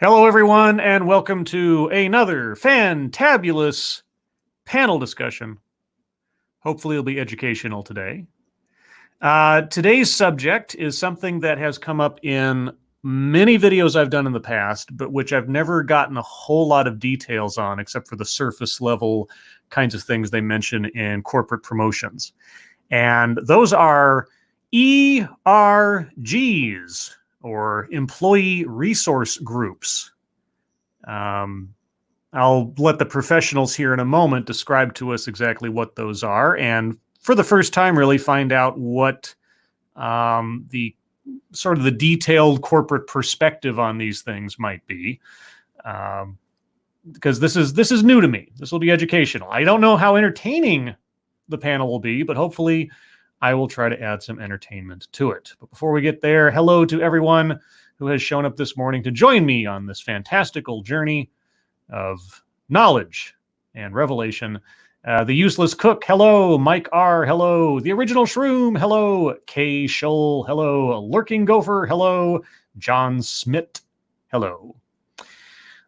Hello, everyone, and welcome to another fantabulous panel discussion. Hopefully, it'll be educational today. Today's subject is something that has come up in many videos I've done in the past, but which I've never gotten a whole lot of details on, except for the surface level kinds of things they mention in corporate promotions. And those are ERGs, or employee resource groups. I'll let the professionals here in a moment describe to us exactly what those are, and for the first time, really find out what the sort of the detailed corporate perspective on these things might be. Because this is new to me. This will be educational. I don't know how entertaining the panel will be, but hopefully I will try to add some entertainment to it. But before we get there, hello to everyone who has shown up this morning to join me on this fantastical journey of knowledge and revelation. The Useless Cook, hello. Mike R, hello. The Original Shroom, hello. K Scholl, hello. Lurking Gopher, hello. John Smith, hello.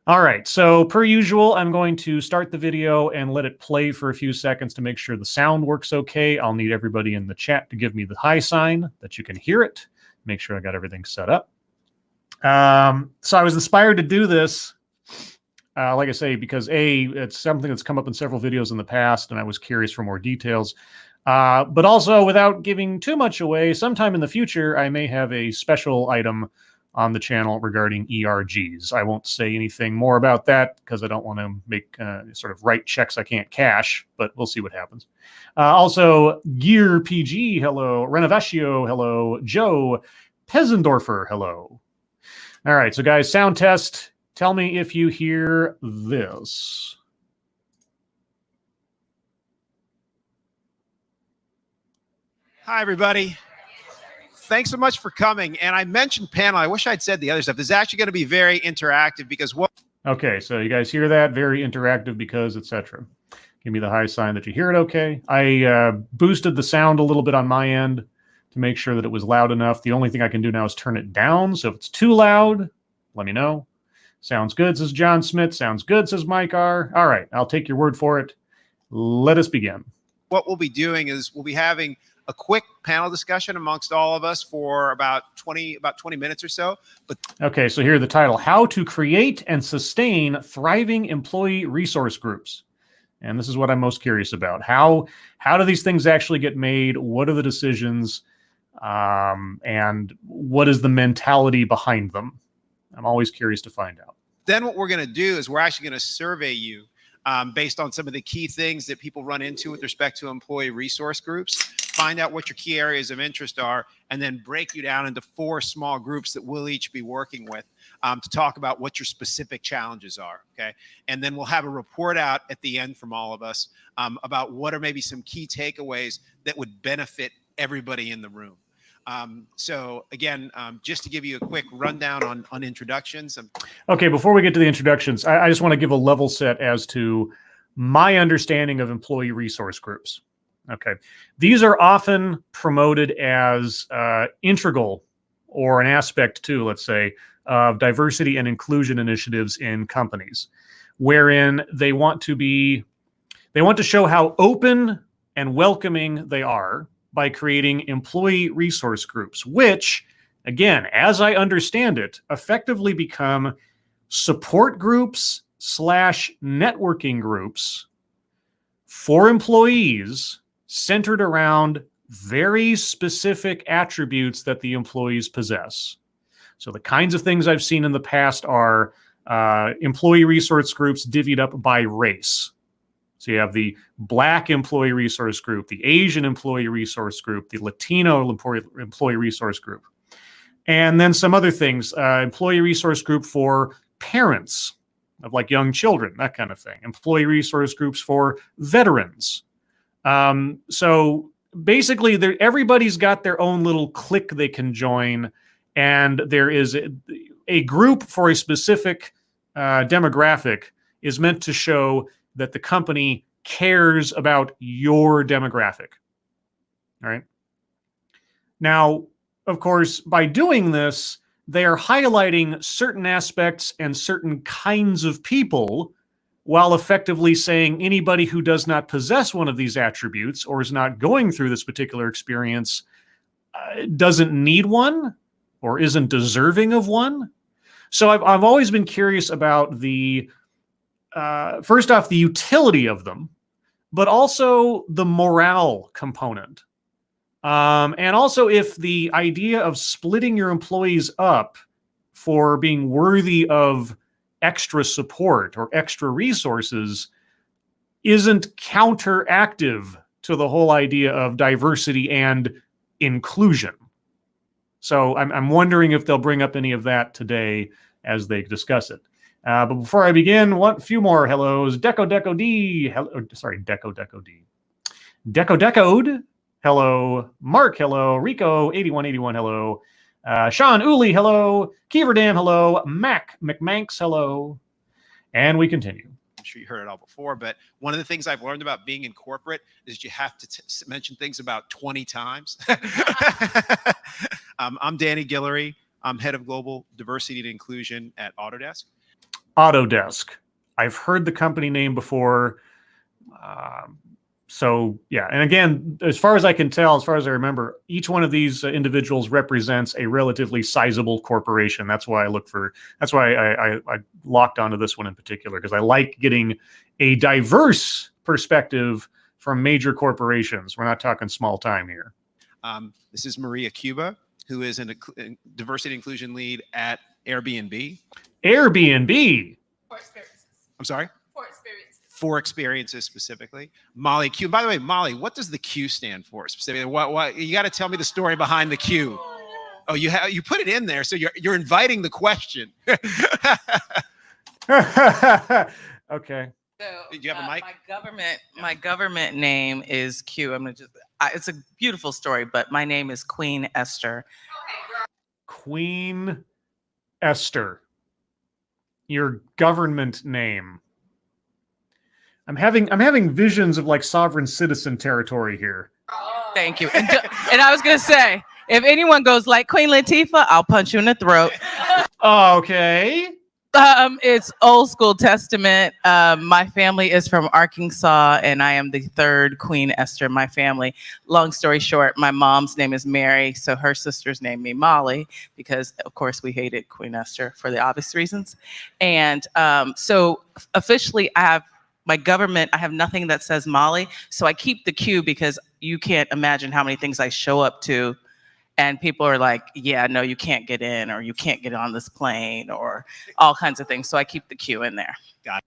All right, so per usual, I'm going to start the video and let it play for a few seconds to make sure the sound works okay. I'll need everybody in the chat to give me the hi sign that you can hear it. Make sure I got everything set up. So I was inspired to do this, like I say, because it's something that's come up in several videos in the past, and I was curious for more details. But also, without giving too much away, sometime in the future, I may have a special item on the channel regarding ERGs. I won't say anything more about that because I don't want to make sort of write checks I can't cash, but we'll see what happens. Also, Gear PG, hello. Renovatio, hello. Joe Pezendorfer, hello. All right, so guys, sound test. Tell me if you hear this. Hi, everybody. Thanks so much for coming. And I mentioned panel. I wish I'd said the other stuff. This is actually going to be very interactive because what... Okay, so you guys hear that? Very interactive because, etc. Give me the high sign that you hear it okay. I boosted the sound a little bit on my end to make sure that it was loud enough. The only thing I can do now is turn it down. So if it's too loud, let me know. Sounds good, says John Smith. Sounds good, says Mike R. All right, I'll take your word for it. Let us begin. What we'll be doing is we'll be having a quick panel discussion amongst all of us for about 20 minutes or so. But okay, so here the title: How to Create and Sustain Thriving Employee Resource Groups. And this is what I'm most curious about. How do these things actually get made? What are the decisions? And what is the mentality behind them? I'm always curious to find out. Then what we're going to do is we're actually going to survey you based on some of the key things that people run into with respect to employee resource groups, find out what your key areas of interest are, and then break you down into 4 small groups that we'll each be working with to talk about what your specific challenges are, okay? And then we'll have a report out at the end from all of us about what are maybe some key takeaways that would benefit everybody in the room. So again, just to give you a quick rundown on introductions. Okay, before we get to the introductions, I just want to give a level set as to my understanding of employee resource groups. Okay, these are often promoted as integral or an aspect to, let's say, of diversity and inclusion initiatives in companies, wherein they want to show how open and welcoming they are by creating employee resource groups, which, again, as I understand it, effectively become support groups / networking groups for employees centered around very specific attributes that the employees possess. So the kinds of things I've seen in the past are employee resource groups divvied up by race. So you have the Black employee resource group, the Asian employee resource group, the Latino employee resource group. And then some other things, employee resource group for parents of like young children, that kind of thing. Employee resource groups for veterans. So basically everybody's got their own little clique they can join, and there is a group for a specific demographic is meant to show that the company cares about your demographic. All right. Now, of course, by doing this, they are highlighting certain aspects and certain kinds of people while effectively saying anybody who does not possess one of these attributes or is not going through this particular experience doesn't need one or isn't deserving of one. So I've always been curious about the, first off, the utility of them, but also the morale component. And also if the idea of splitting your employees up for being worthy of extra support or extra resources isn't counteractive to the whole idea of diversity and inclusion. So I'm wondering if they'll bring up any of that today as they discuss it. But before I begin, a few more hellos. Deco D. Deco D. Decode. Hello. Mark. Hello. Rico 8181. Hello. Sean Uli. Hello. Keeverdam. Hello. Mac McManx. Hello. And we continue. I'm sure you heard it all before, but one of the things I've learned about being in corporate is you have to mention things about 20 times. I'm Danny Guillory. I'm head of global diversity and inclusion at Autodesk. Autodesk. I've heard the company name before. So yeah, and again, as far as I can tell, as far as I remember, each one of these individuals represents a relatively sizable corporation. That's why I locked onto this one in particular, because I like getting a diverse perspective from major corporations. We're not talking small time here. This is Maria Cuba, who is a diversity and inclusion lead at Airbnb. Airbnb. For experiences. I'm sorry? For experiences. For experiences specifically. Molly Q. By the way, Molly, what does the Q stand for specifically? What you got to tell me the story behind the Q. Oh, you put it in there, so you're inviting the question. Okay. So, do you have a mic? My government name is Q. It's a beautiful story, but my name is Queen Esther. Queen Esther. Your government name. I'm having visions of like sovereign citizen territory here. Thank you. And I was gonna say, if anyone goes like Queen Latifah, I'll punch you in the throat. Okay. It's old school testament. My family is from Arkansas, and I am the third Queen Esther in my family. Long story short, my mom's name is Mary, so her sisters named me Molly because, of course, we hated Queen Esther for the obvious reasons. And so officially, I have my government. I have nothing that says Molly, so I keep the Q because you can't imagine how many things I show up to. And people are like, yeah, no, you can't get in, or you can't get on this plane, or all kinds of things. So I keep the Q in there. Got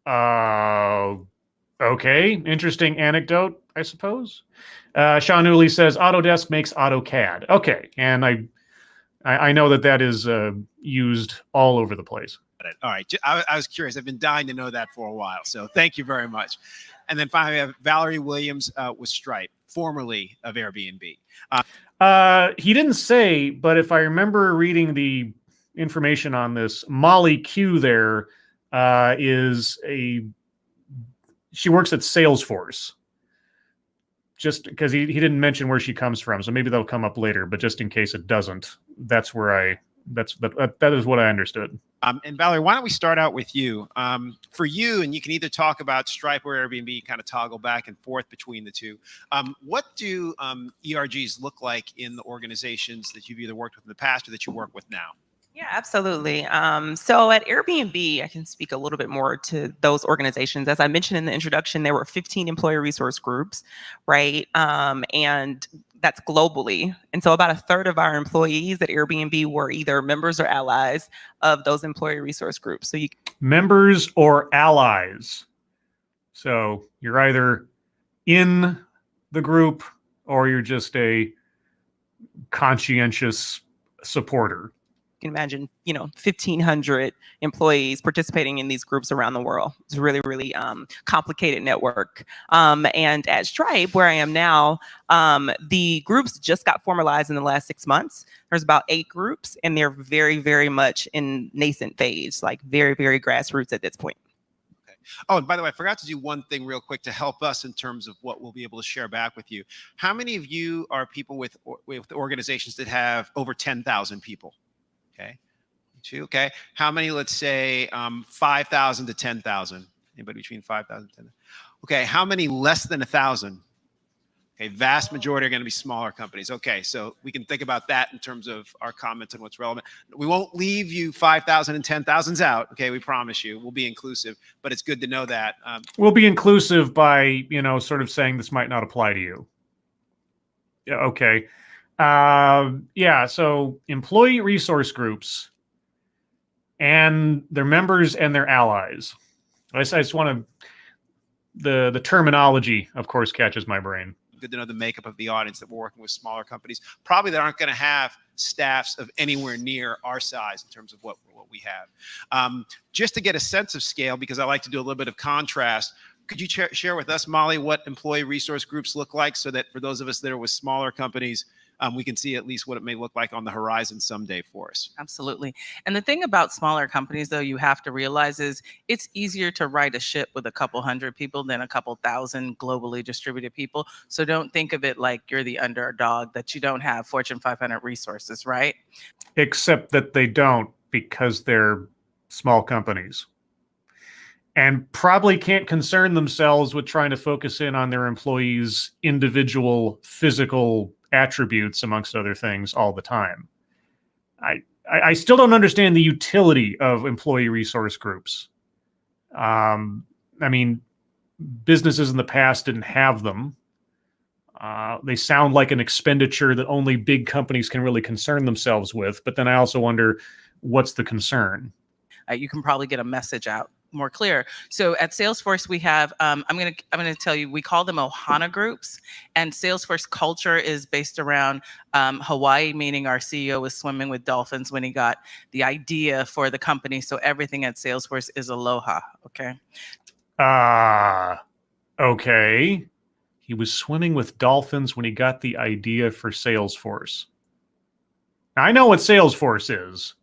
it. Okay. Interesting anecdote, I suppose. Sean Uli says Autodesk makes AutoCAD. Okay. And I know that is used all over the place. All right. I was curious. I've been dying to know that for a while. So thank you very much. And then finally, we have Valerie Williams with Stripe, formerly of Airbnb. He didn't say, but if I remember reading the information on this, Molly Q there she works at Salesforce. Just because he didn't mention where she comes from, so maybe that'll come up later. But just in case it doesn't, that is what I understood. And Valerie, why don't we start out with you? For you, and you can either talk about Stripe or Airbnb, kind of toggle back and forth between the two. What do ERGs look like in the organizations that you've either worked with in the past or that you work with now? Yeah, absolutely. So at Airbnb, I can speak a little bit more to those organizations. As I mentioned in the introduction, there were 15 employee resource groups, right? And that's globally. And so about a third of our employees at Airbnb were either members or allies of those employee resource groups. So members or allies. So you're either in the group or you're just a conscientious supporter. You can imagine, 1,500 employees participating in these groups around the world. It's a really, really complicated network. And at Stripe, where I am now, the groups just got formalized in the last 6 months. There's about 8 groups, and they're very, very much in nascent phase, like very, very grassroots at this point. Okay. Oh, and by the way, I forgot to do one thing real quick to help us in terms of what we'll be able to share back with you. How many of you are people with organizations that have over 10,000 people? Okay. 2. Okay. How many, let's say, 5,000 to 10,000? Anybody between 5,000 and 10,000? Okay. How many less than 1,000? Okay. Vast majority are going to be smaller companies. Okay. So we can think about that in terms of our comments and what's relevant. We won't leave you 5,000 and 10,000s out. Okay. We promise you we'll be inclusive, but it's good to know that. We'll be inclusive by, sort of saying this might not apply to you. Yeah. Okay. Yeah. So employee resource groups and their members and their allies. I just want to, the terminology, of course, catches my brain. Good to know the makeup of the audience, that we're working with smaller companies, probably that aren't going to have staffs of anywhere near our size in terms of what we have. Just to get a sense of scale, because I like to do a little bit of contrast, could you share with us, Molly, what employee resource groups look like, so that for those of us that are with smaller companies, we can see at least what it may look like on the horizon someday for us? Absolutely. And the thing about smaller companies, though, you have to realize is it's easier to right a ship with a couple hundred people than a couple thousand globally distributed people. So don't think of it like you're the underdog, that you don't have Fortune 500 resources, right? Except that they don't, because they're small companies and probably can't concern themselves with trying to focus in on their employees' individual physical attributes, amongst other things, all the time. I still don't understand the utility of employee resource groups. I mean, businesses in the past didn't have them. They sound like an expenditure that only big companies can really concern themselves with. But then I also wonder, what's the concern? You can probably get a message out more clear. So at Salesforce, we have, I'm gonna tell you, we call them Ohana groups, and Salesforce culture is based around Hawaii, meaning our CEO was swimming with dolphins when he got the idea for the company. So everything at Salesforce is aloha, okay? Okay. He was swimming with dolphins when he got the idea for Salesforce. Now, I know what Salesforce is.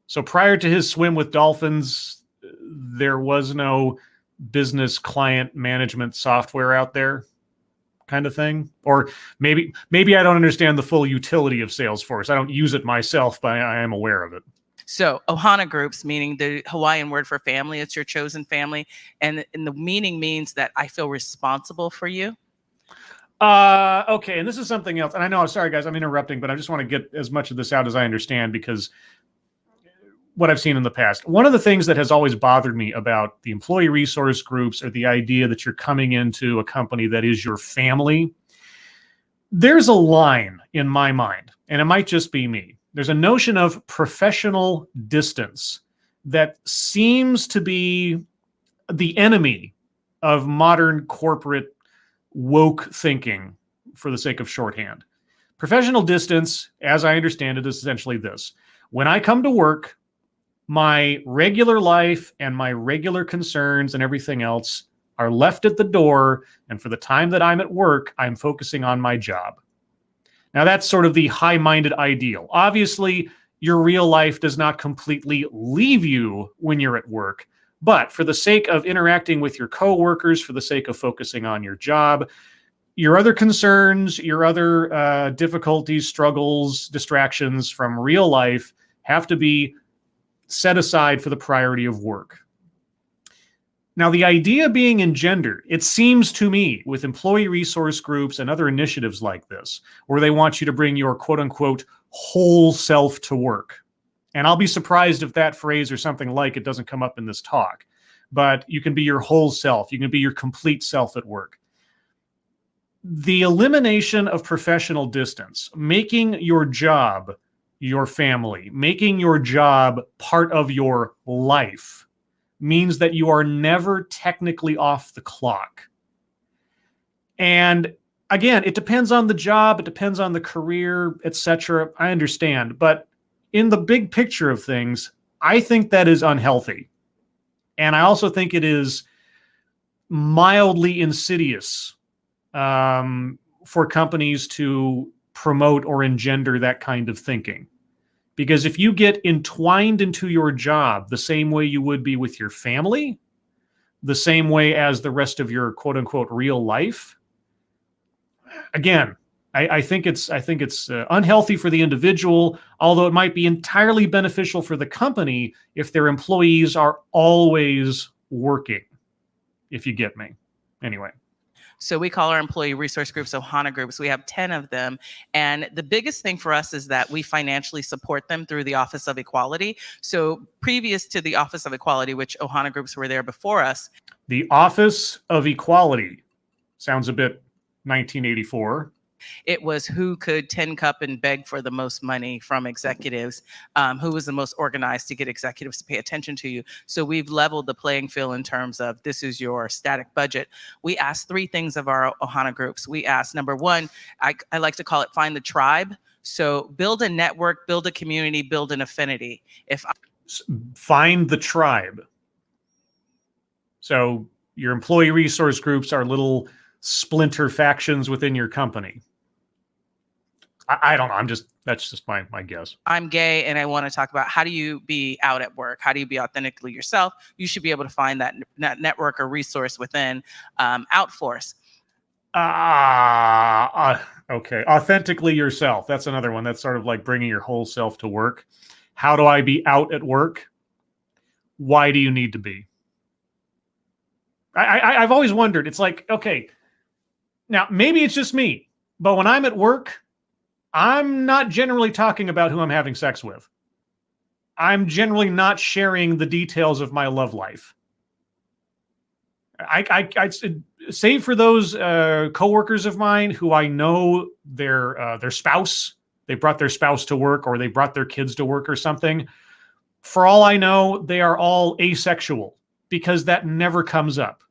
So prior to his swim with dolphins, there was no business client management software out there, kind of thing. Or maybe I don't understand the full utility of Salesforce. I don't use it myself, but I am aware of it. So Ohana groups, meaning the Hawaiian word for family, it's your chosen family. And the meaning means that I feel responsible for you. Okay, and this is something else. And I know, sorry guys, I'm interrupting, but I just want to get as much of this out as I understand, because what I've seen in the past. One of the things that has always bothered me about the employee resource groups, or the idea that you're coming into a company that is your family, there's a line in my mind, and it might just be me. There's a notion of professional distance that seems to be the enemy of modern corporate woke thinking, for the sake of shorthand. Professional distance, as I understand it, is essentially this. When I come to work, my regular life and my regular concerns and everything else are left at the door, and for the time that I'm at work, I'm focusing on my job. Now, that's sort of the high-minded ideal. Obviously, your real life does not completely leave you when you're at work, but for the sake of interacting with your coworkers, for the sake of focusing on your job, your other concerns, your other difficulties, struggles, distractions from real life have to be set aside for the priority of work. Now, the idea being engendered, it seems to me, with employee resource groups and other initiatives like this, where they want you to bring your quote-unquote whole self to work. And I'll be surprised if that phrase or something like it doesn't come up in this talk. But you can be your whole self. You can be your complete self at work. The elimination of professional distance, making your job your family, making your job part of your life, means that you are never technically off the clock. And again, it depends on the job, it depends on the career, etc. I understand, but in the big picture of things, I think that is unhealthy. And I also think it is mildly insidious for companies to promote or engender that kind of thinking. Because if you get entwined into your job the same way you would be with your family, the same way as the rest of your quote unquote real life, again, I think it's unhealthy for the individual, although it might be entirely beneficial for the company if their employees are always working, if you get me. Anyway. So we call our employee resource groups Ohana groups. We have 10 of them. And the biggest thing for us is that we financially support them through the Office of Equality. So previous to the Office of Equality, which Ohana groups were there before us. The Office of Equality sounds a bit 1984. It was who could tin cup and beg for the most money from executives, who was the most organized to get executives to pay attention to you. So we've leveled the playing field in terms of this is your static budget. We asked 3 things of our Ohana groups. We asked, number 1, I like to call it find the tribe. So build a network, build a community, build an affinity. Find the tribe. So your employee resource groups are little splinter factions within your company. I don't know. That's just my guess. I'm gay and I want to talk about how do you be out at work? How do you be authentically yourself? You should be able to find that network or resource within Outforce. Okay. Authentically yourself. That's another one. That's sort of like bringing your whole self to work. How do I be out at work? Why do you need to be? I've always wondered. It's like, okay, now maybe it's just me, but when I'm at work, I'm not generally talking about who I'm having sex with. I'm generally not sharing the details of my love life. I save for those coworkers of mine who I know their spouse, they brought their spouse to work or they brought their kids to work or something. For all I know, they are all asexual because that never comes up.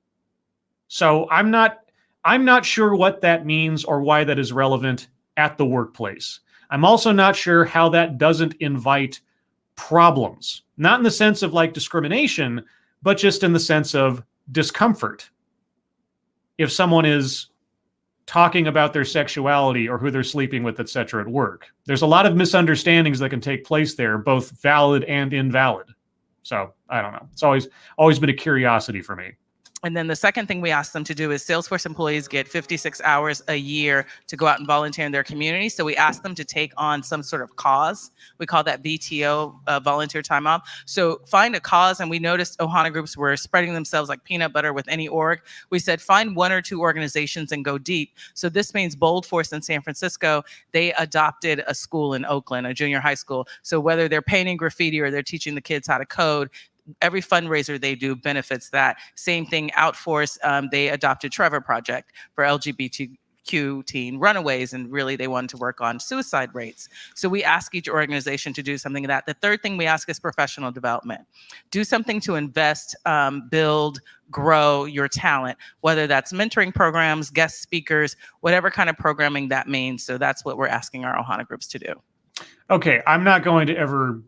So I'm not sure what that means or why that is relevant at the workplace. I'm also not sure how that doesn't invite problems, not in the sense of like discrimination, but just in the sense of discomfort. If someone is talking about their sexuality or who they're sleeping with, etc. at work, there's a lot of misunderstandings that can take place there, both valid and invalid. So I don't know. It's always been a curiosity for me. And then the second thing we ask them to do is Salesforce employees get 56 hours a year to go out and volunteer in their community. So we ask them to take on some sort of cause. We call that VTO, volunteer time off. So find a cause. And we noticed Ohana groups were spreading themselves like peanut butter with any org. We said, find 1 or 2 organizations and go deep. So this means Bold Force in San Francisco, they adopted a school in Oakland, a junior high school. So whether they're painting graffiti or they're teaching the kids how to code, every fundraiser they do benefits that. Same thing, Outforce, they adopted Trevor Project for LGBTQ teen runaways, and really they wanted to work on suicide rates. So we ask each organization to do something of that. The third thing we ask is professional development. Do something to invest, build, grow your talent, whether that's mentoring programs, guest speakers, whatever kind of programming that means. So that's what we're asking our Ohana groups to do. Okay, I'm not going to ever,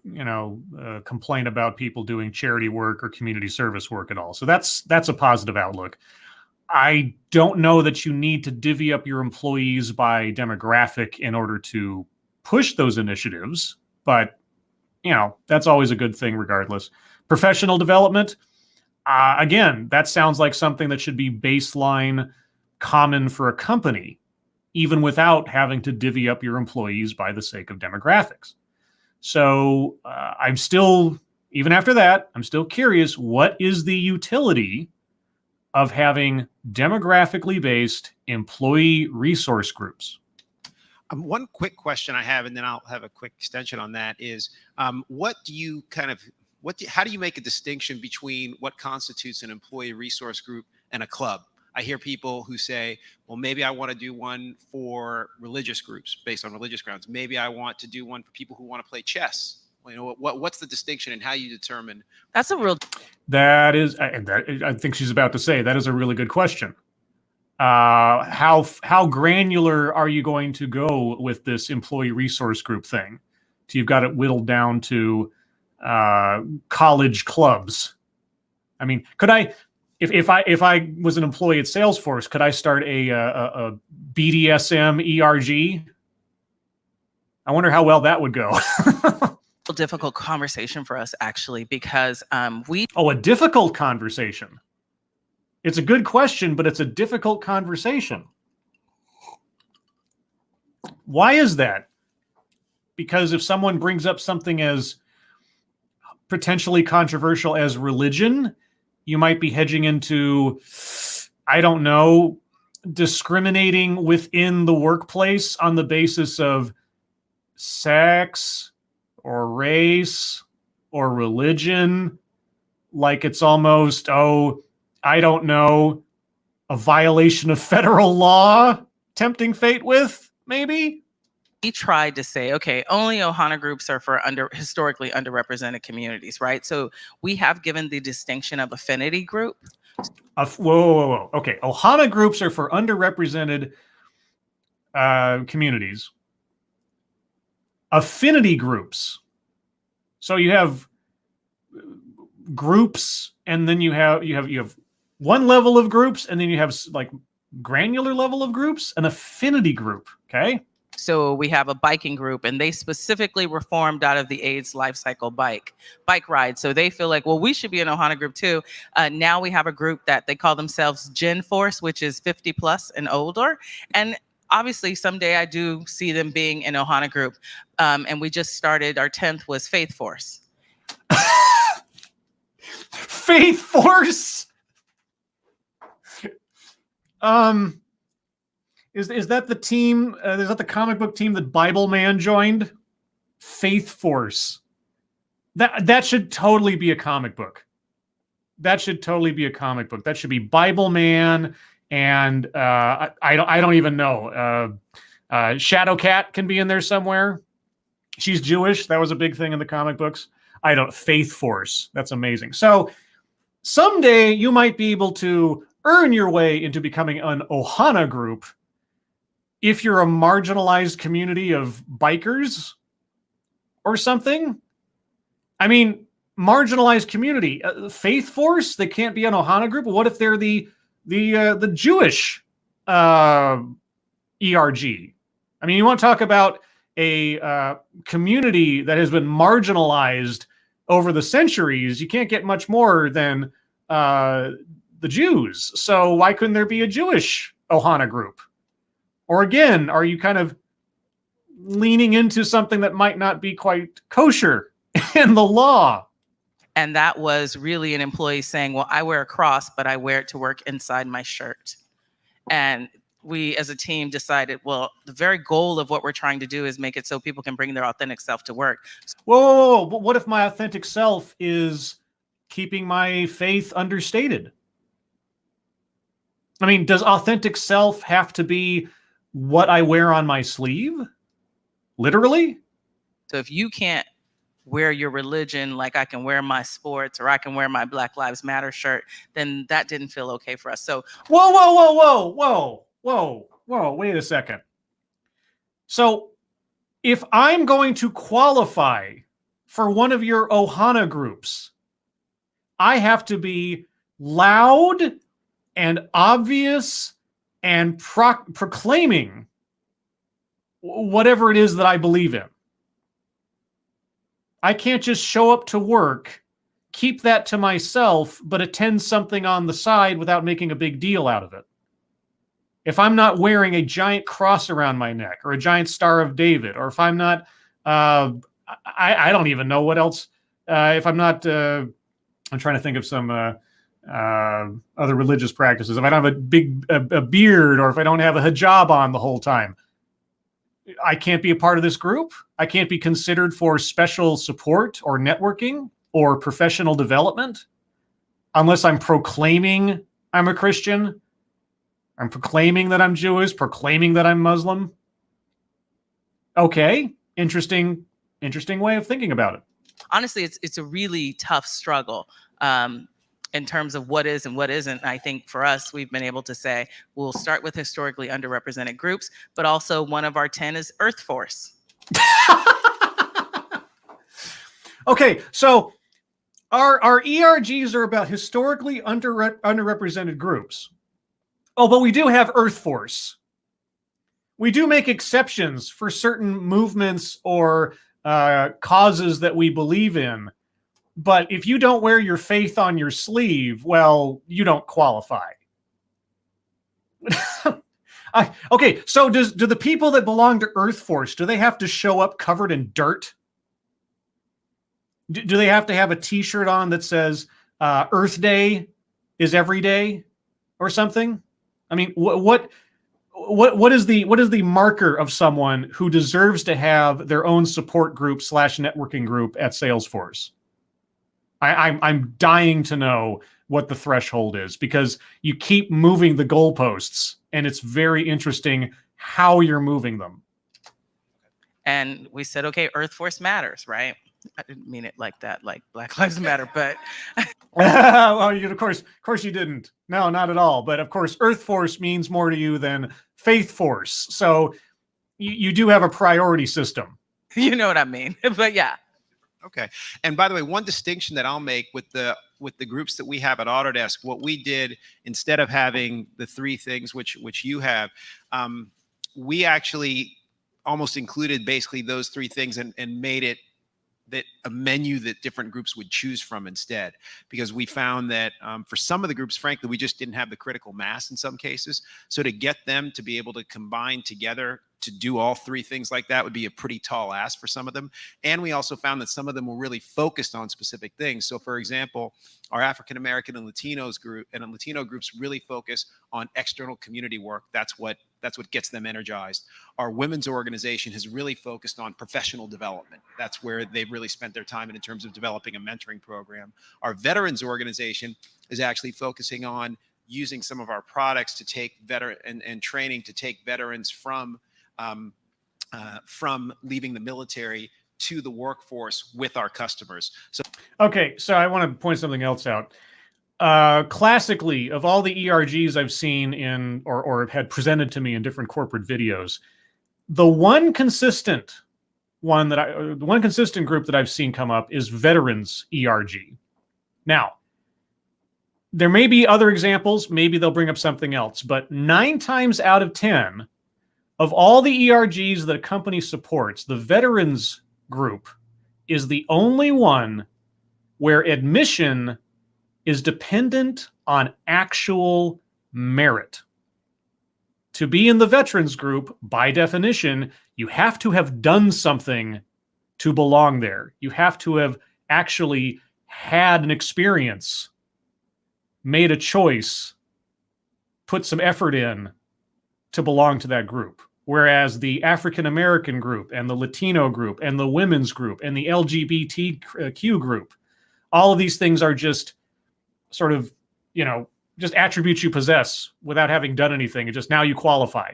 complain about people doing charity work or community service work at all. So that's a positive outlook. I don't know that you need to divvy up your employees by demographic in order to push those initiatives, but that's always a good thing regardless. Professional development, again, that sounds like something that should be baseline common for a company, even without having to divvy up your employees by the sake of demographics. So I'm still, even after that, I'm still curious, what is the utility of having demographically based employee resource groups? One quick question I have, and then I'll have a quick extension on that, is how do you make a distinction between what constitutes an employee resource group and a club? I hear people who say, well, maybe I want to do one for religious groups based on religious grounds. Maybe I want to do one for people who want to play chess. What's the distinction and how you determine? That's a real. That is, I think she's about to say, that is a really good question. How granular are you going to go with this employee resource group thing? So you've got it whittled down to college clubs. I mean, could I? If I was an employee at Salesforce, could I start a BDSM ERG? I wonder how well that would go. Difficult conversation for us, actually, because a difficult conversation. It's a good question, but it's a difficult conversation. Why is that? Because if someone brings up something as potentially controversial as religion, you might be hedging into, I don't know, discriminating within the workplace on the basis of sex or race or religion. Like it's almost, oh, I don't know, a violation of federal law, tempting fate with, maybe? We tried to say, okay, only Ohana groups are for historically underrepresented communities, right? So we have given the distinction of affinity group. Whoa. Okay, Ohana groups are for underrepresented communities. Affinity groups. So you have groups, and then you have one level of groups, and then you have like granular level of groups, an affinity group. Okay. So we have a biking group, and they specifically were formed out of the AIDS life cycle bike ride. So they feel like, well, we should be an Ohana group too. Now we have a group that they call themselves Gen Force, which is 50 plus and older. And obviously someday I do see them being an Ohana group. And we just started, our 10th was Faith Force. Faith Force. Is that the team? Is that the comic book team that Bible Man joined? Faith Force. That should totally be a comic book. That should totally be a comic book. That should be Bible Man, and I don't even know. Shadow Cat can be in there somewhere. She's Jewish. That was a big thing in the comic books. Faith Force. That's amazing. So someday you might be able to earn your way into becoming an Ohana group if you're a marginalized community of bikers or something. I mean, marginalized community, Faith Force, they can't be an Ohana group. What if they're the Jewish ERG? I mean, you want to talk about a community that has been marginalized over the centuries. You can't get much more than the Jews. So why couldn't there be a Jewish Ohana group? Or again, are you kind of leaning into something that might not be quite kosher in the law? And that was really an employee saying, well, I wear a cross, but I wear it to work inside my shirt. And we as a team decided, well, the very goal of what we're trying to do is make it so people can bring their authentic self to work. Whoa. But what if my authentic self is keeping my faith understated? I mean, does authentic self have to be what I wear on my sleeve? Literally? So if you can't wear your religion like I can wear my sports, or I can wear my Black Lives Matter shirt, then that didn't feel okay for us. So whoa, wait a second. So if I'm going to qualify for one of your Ohana groups, I have to be loud and obvious and proclaiming whatever it is that I believe in. I can't just show up to work, keep that to myself, but attend something on the side without making a big deal out of it. If I'm not wearing a giant cross around my neck or a giant Star of David, or if I'm not, I don't even know what else. If I'm not, I'm trying to think of some other religious practices. If I don't have a beard, or if I don't have a hijab on the whole time, I can't be a part of this group. I can't be considered for special support or networking or professional development unless I'm proclaiming I'm a Christian. I'm proclaiming that I'm Jewish, proclaiming that I'm Muslim. Okay, interesting way of thinking about it. Honestly, it's a really tough struggle in terms of what is and what isn't. I think for us, we've been able to say, we'll start with historically underrepresented groups, but also one of our 10 is Earth Force. Okay, so our ERGs are about historically underrepresented groups. Oh, but we do have Earth Force. We do make exceptions for certain movements or causes that we believe in. But if you don't wear your faith on your sleeve, well, you don't qualify. Okay, so do the people that belong to Earth Force, do they have to show up covered in dirt? Do they have to have a T-shirt on that says Earth Day is every day or something? I mean, what is the marker of someone who deserves to have their own support group / networking group at Salesforce? I'm dying to know what the threshold is, because you keep moving the goalposts, and it's very interesting how you're moving them. And we said, okay, Earth Force matters, right? I didn't mean it like that, like Black Lives Matter, but Well, of course you didn't. No, not at all. But of course, Earth Force means more to you than Faith Force. So you do have a priority system. you know what I mean. But yeah. Okay. And by the way, one distinction that I'll make with the groups that we have at Autodesk, what we did instead of having the three things which you have, we actually almost included basically those three things and made it that a menu that different groups would choose from instead, because we found that for some of the groups, frankly, we just didn't have the critical mass in some cases. So to get them to be able to combine together to do all three things like that would be a pretty tall ask for some of them. And we also found that some of them were really focused on specific things. So for example, our African American and Latinos group and Latino groups really focus on external community work. That's what gets them energized. Our women's organization has really focused on professional development. That's where they've really spent their time in terms of developing a mentoring program. Our veterans organization is actually focusing on using some of our products to take and training to take veterans from leaving the military to the workforce with our customers. So okay, so I want to point something else out. Classically, of all the ERGs I've seen in or had presented to me in different corporate videos, the one consistent group that I've seen come up is veterans ERG. Now, there may be other examples, maybe they'll bring up something else, but 9 times out of 10 of all the ERGs that a company supports, the veterans group is the only one where admission is dependent on actual merit. To be in the veterans group, by definition, you have to have done something to belong there. You have to have actually had an experience, made a choice, put some effort in to belong to that group. Whereas the African American group and the Latino group and the women's group and the LGBTQ group, all of these things are just sort of, just attributes you possess without having done anything. It's just now you qualify.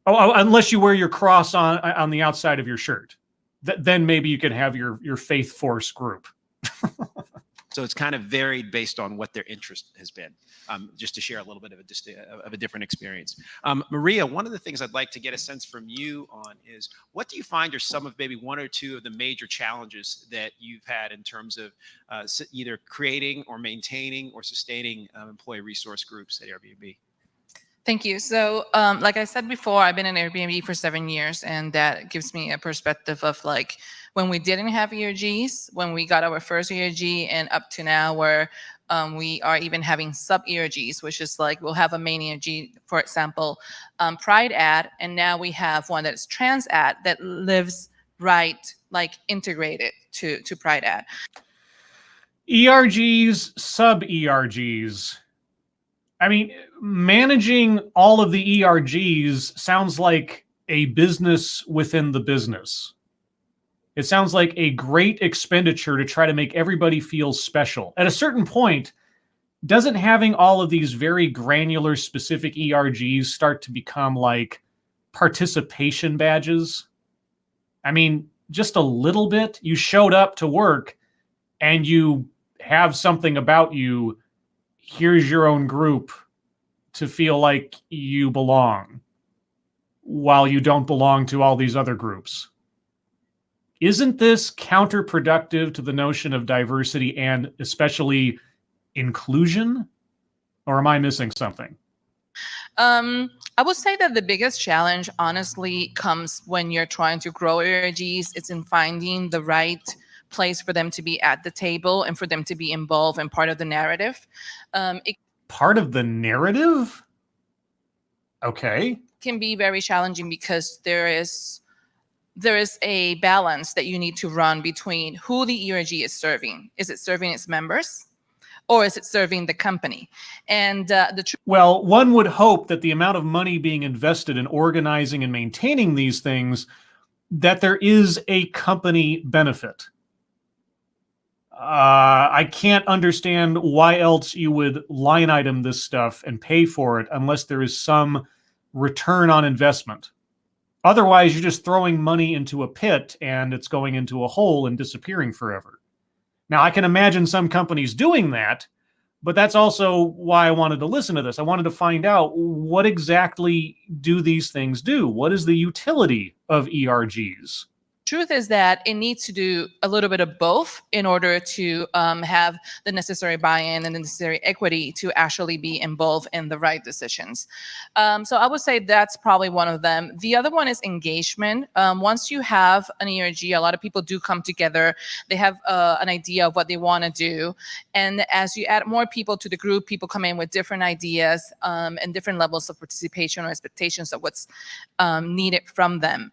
Oh, unless you wear your cross on the outside of your shirt. Then maybe you can have your Faith Force group. So it's kind of varied based on what their interest has been, just to share a little bit of a different experience. Maria, one of the things I'd like to get a sense from you on is, what do you find are some of maybe one or two of the major challenges that you've had in terms of either creating or maintaining or sustaining employee resource groups at Airbnb? Thank you. So, like I said before, I've been in Airbnb for 7 years, and that gives me a perspective of like when we didn't have ERGs, when we got our first ERG, and up to now where we are even having sub ERGs, which is like we'll have a main ERG, for example, Pride Ad, and now we have one that's Trans Ad that lives right, like integrated to Pride Ad. ERGs, sub ERGs. I mean, managing all of the ERGs sounds like a business within the business. It sounds like a great expenditure to try to make everybody feel special. At a certain point, doesn't having all of these very granular, specific ERGs start to become like participation badges? I mean, just a little bit. You showed up to work and you have something about you. Here's your own group to feel like you belong, while you don't belong to all these other groups. Isn't this counterproductive to the notion of diversity and especially inclusion? Or am I missing something? I would say that the biggest challenge, honestly, comes when you're trying to grow ERGs. It's in finding the right place for them to be at the table and for them to be involved and part of the narrative. Part of the narrative? Okay. can be very challenging because there is a balance that you need to run between who the ERG is serving. Is it serving its members, or is it serving the company? And the truth. Well, one would hope that the amount of money being invested in organizing and maintaining these things, that there is a company benefit. I can't understand why else you would line item this stuff and pay for it unless there is some return on investment. Otherwise, you're just throwing money into a pit and it's going into a hole and disappearing forever. Now, I can imagine some companies doing that, but that's also why I wanted to listen to this. I wanted to find out, what exactly do these things do? What is the utility of ERGs? Truth is that it needs to do a little bit of both in order to have the necessary buy-in and the necessary equity to actually be involved in the right decisions. So I would say that's probably one of them. The other one is engagement. Once you have an ERG, a lot of people do come together. They have an idea of what they want to do. And as you add more people to the group, people come in with different ideas and different levels of participation or expectations of what's needed from them.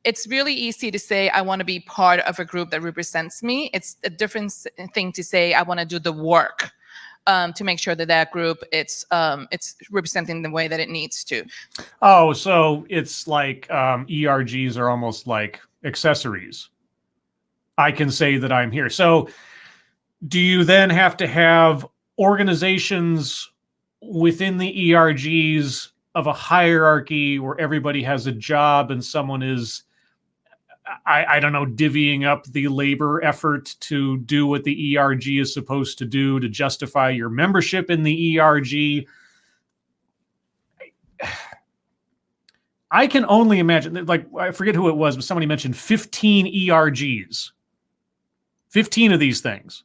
It's really easy to say, I want to be part of a group that represents me. It's a different thing to say, I want to do the work to make sure that that group, it's representing the way that it needs to. Oh, so it's like ERGs are almost like accessories. I can say that I'm here. So do you then have to have organizations within the ERGs of a hierarchy where everybody has a job and someone is, I don't know, divvying up the labor effort to do what the ERG is supposed to do to justify your membership in the ERG? I can only imagine, like, I forget who it was, but somebody mentioned 15 ERGs. 15 of these things.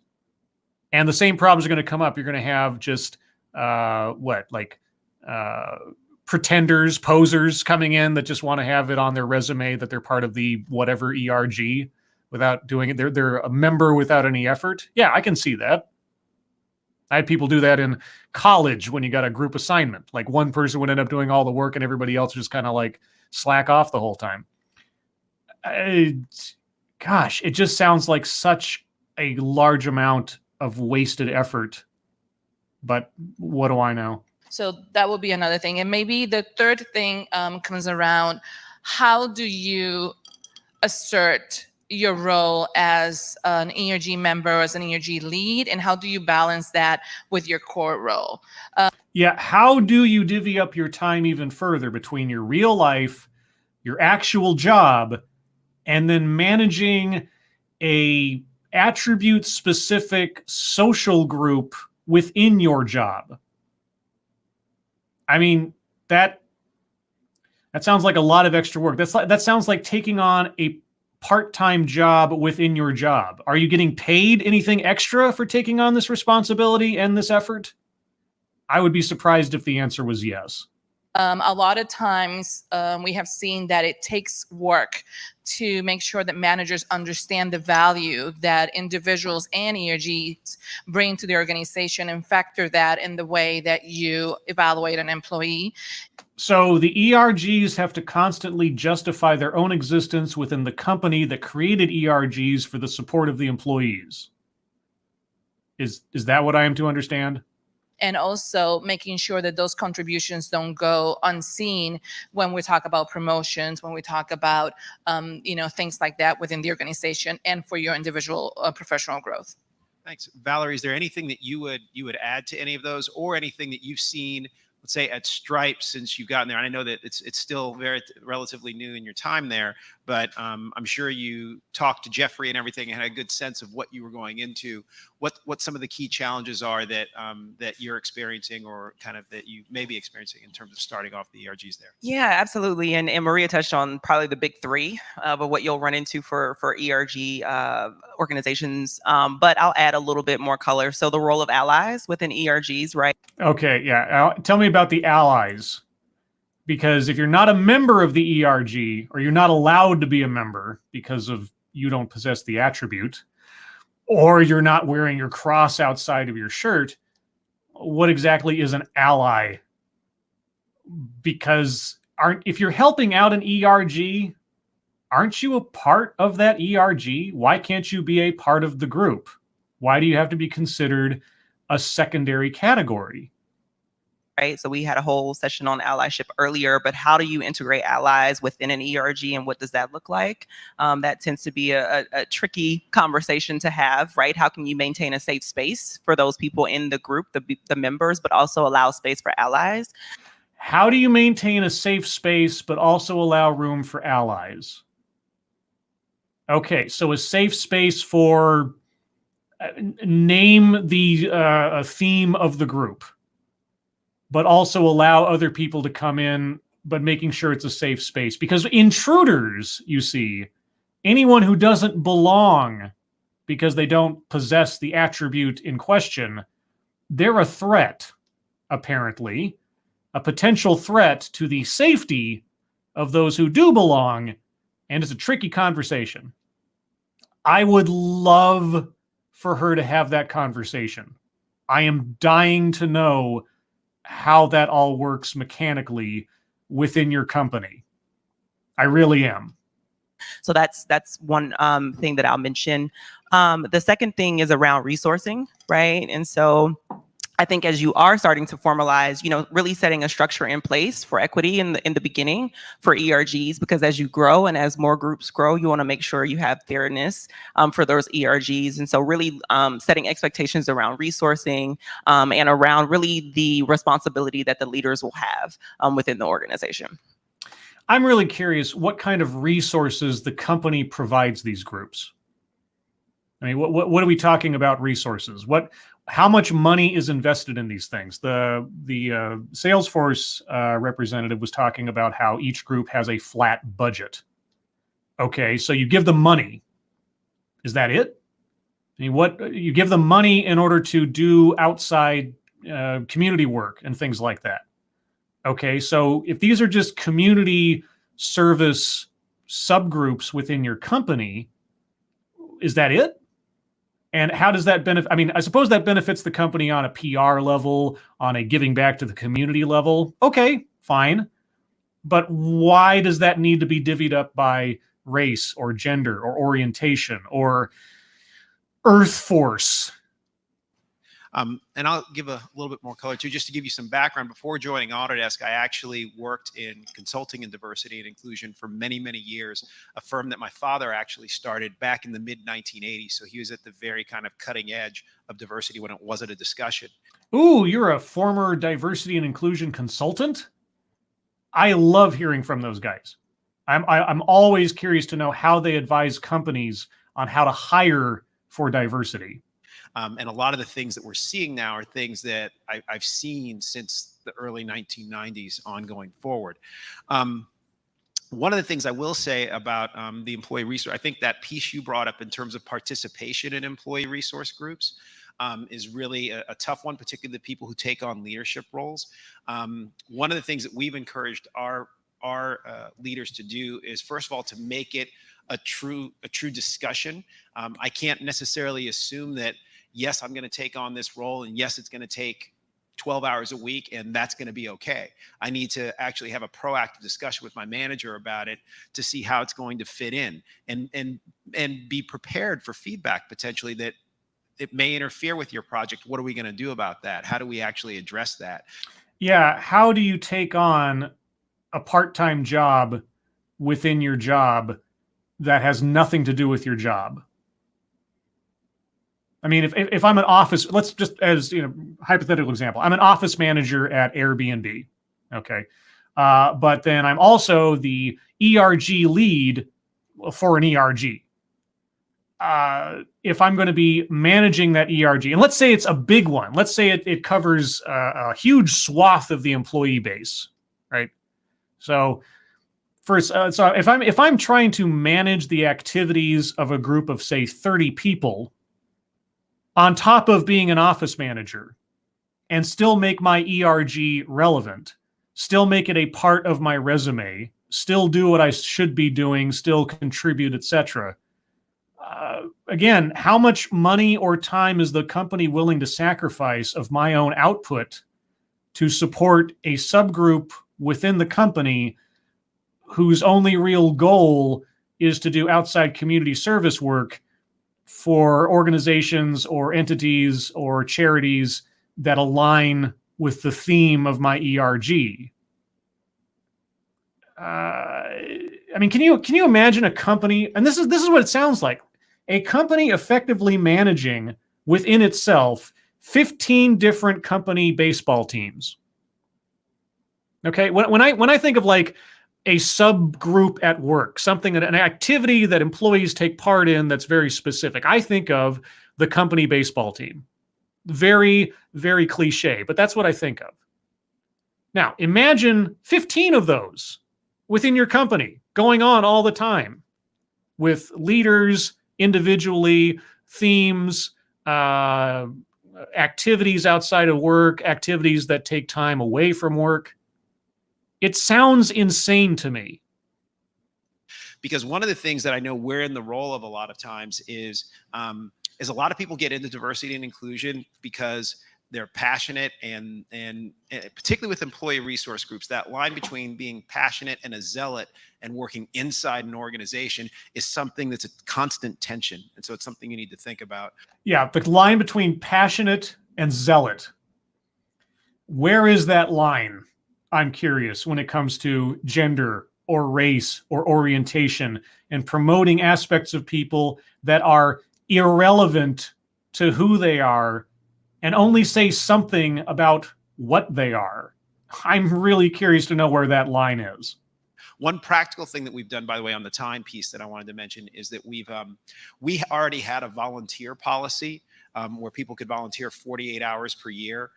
And the same problems are going to come up. You're going to have just, pretenders, posers coming in that just want to have it on their resume that they're part of the whatever ERG without doing it. They're a member without any effort. Yeah, I can see that. I had people do that in college when you got a group assignment. Like, one person would end up doing all the work and everybody else just kind of like slack off the whole time. Gosh, it just sounds like such a large amount of wasted effort. But what do I know? So that would be another thing. And maybe the third thing comes around, how do you assert your role as an ERG member, as an ERG lead, and how do you balance that with your core role? Yeah, how do you divvy up your time even further between your real life, your actual job, and then managing a attribute-specific social group within your job? I mean, that sounds like a lot of extra work. That sounds like taking on a part-time job within your job. Are you getting paid anything extra for taking on this responsibility and this effort? I would be surprised if the answer was yes. A lot of times we have seen that it takes work to make sure that managers understand the value that individuals and ERGs bring to the organization and factor that in the way that you evaluate an employee. So the ERGs have to constantly justify their own existence within the company that created ERGs for the support of the employees. Is that what I am to understand? And also making sure that those contributions don't go unseen when we talk about promotions, when we talk about things like that within the organization and for your individual professional growth. Thanks. Valerie, is there anything that you would add to any of those, or anything that you've seen, let's say, at Stripe since you've gotten there? And I know that it's still very relatively new in your time there, but I'm sure you talked to Jeffrey and everything and had a good sense of what you were going into. What some of the key challenges are that that you're experiencing, or kind of that you may be experiencing in terms of starting off the ERGs there? Yeah, absolutely. And Maria touched on probably the big three of what you'll run into for ERG organizations. But I'll add a little bit more color. So the role of allies within ERGs, right? Okay, yeah. Tell me about the allies. Because if you're not a member of the ERG, or you're not allowed to be a member because of you don't possess the attribute, or you're not wearing your cross outside of your shirt, what exactly is an ally? because if you're helping out an ERG, aren't you a part of that ERG? Why can't you be a part of the group? Why do you have to be considered a secondary category? Right. So we had a whole session on allyship earlier, but how do you integrate allies within an ERG and what does that look like? That tends to be a tricky conversation to have, right? How can you maintain a safe space for those people in the group, the members, but also allow space for allies? How do you maintain a safe space, but also allow room for allies? Okay, so a safe space for name the theme of the group, but also allow other people to come in, but making sure it's a safe space. Because intruders, you see, anyone who doesn't belong because they don't possess the attribute in question, they're a threat, apparently, a potential threat to the safety of those who do belong, and it's a tricky conversation. I would love for her to have that conversation. I am dying to know how that all works mechanically within your company. I really am. So that's one thing that I'll mention. The second thing is around resourcing, right? And so I think as you are starting to formalize, really setting a structure in place for equity in the beginning for ERGs, because as you grow and as more groups grow, you want to make sure you have fairness for those ERGs. And so really setting expectations around resourcing and around really the responsibility that the leaders will have within the organization. I'm really curious what kind of resources the company provides these groups. I mean, what are we talking about resources? How much money is invested in these things? The Salesforce representative was talking about how each group has a flat budget. Okay, so you give them money. Is that it? I mean, you give them money in order to do outside community work and things like that. Okay, so if these are just community service subgroups within your company, is that it? And how does that benefit? I mean, I suppose that benefits the company on a PR level, on a giving back to the community level. Okay, fine. But why does that need to be divvied up by race or gender or orientation or Earth Force? And I'll give a little bit more color too, just to give you some background. Before joining Autodesk, I actually worked in consulting in diversity and inclusion for many, many years, a firm that my father actually started back in the mid 1980s. So he was at the very kind of cutting edge of diversity when it wasn't a discussion. Ooh, you're a former diversity and inclusion consultant? I love hearing from those guys. I'm always curious to know how they advise companies on how to hire for diversity. And a lot of the things that we're seeing now are things that I've seen since the early 1990s ongoing forward. One of the things I will say about the employee resource, I think that piece you brought up in terms of participation in employee resource groups is really a tough one, particularly the people who take on leadership roles. One of the things that we've encouraged our leaders to do is, first of all, to make it a true discussion. I can't necessarily assume that, yes, I'm going to take on this role, and yes, it's going to take 12 hours a week, and that's going to be okay. I need to actually have a proactive discussion with my manager about it to see how it's going to fit in, and be prepared for feedback potentially that it may interfere with your project. What are we going to do about that? How do we actually address that? Yeah. How do you take on a part-time job within your job that has nothing to do with your job? I mean, if I'm an office, let's just, as hypothetical example, I'm an office manager at Airbnb, okay, but then I'm also the ERG lead for an ERG. If I'm going to be managing that ERG, and let's say it's a big one, let's say it covers a huge swath of the employee base, right? So first, so if I'm trying to manage the activities of a group of, say, 30 people, on top of being an office manager, and still make my ERG relevant, still make it a part of my resume, still do what I should be doing, still contribute, etc. Again, how much money or time is the company willing to sacrifice of my own output to support a subgroup within the company whose only real goal is to do outside community service work for organizations or entities or charities that align with the theme of my ERG. I mean, can you imagine a company, and this is what it sounds like, a company effectively managing within itself 15 different company baseball teams. Okay, when I think of like a subgroup at work, something, an activity that employees take part in that's very specific, I think of the company baseball team. Very, very cliche, but that's what I think of. Now, imagine 15 of those within your company going on all the time with leaders individually, themes, activities outside of work, activities that take time away from work. It sounds insane to me. Because one of the things that I know we're in the role of a lot of times is a lot of people get into diversity and inclusion because they're passionate and particularly with employee resource groups, that line between being passionate and a zealot and working inside an organization is something that's a constant tension. And so it's something you need to think about. Yeah, the line between passionate and zealot. Where is that line? I'm curious when it comes to gender or race or orientation and promoting aspects of people that are irrelevant to who they are and only say something about what they are. I'm really curious to know where that line is. One practical thing that we've done, by the way, on the time piece that I wanted to mention is that we already had a volunteer policy where people could volunteer 48 hours per year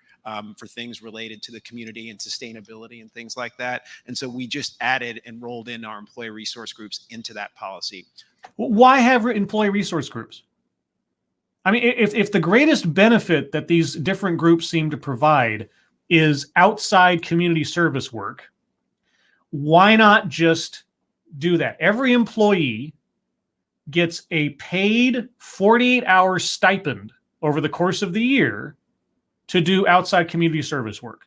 for things related to the community and sustainability and things like that. And so we just added and rolled in our employee resource groups into that policy. Why have employee resource groups? I mean, if the greatest benefit that these different groups seem to provide is outside community service work, why not just do that? Every employee gets a paid 48-hour stipend over the course of the year to do outside community service work.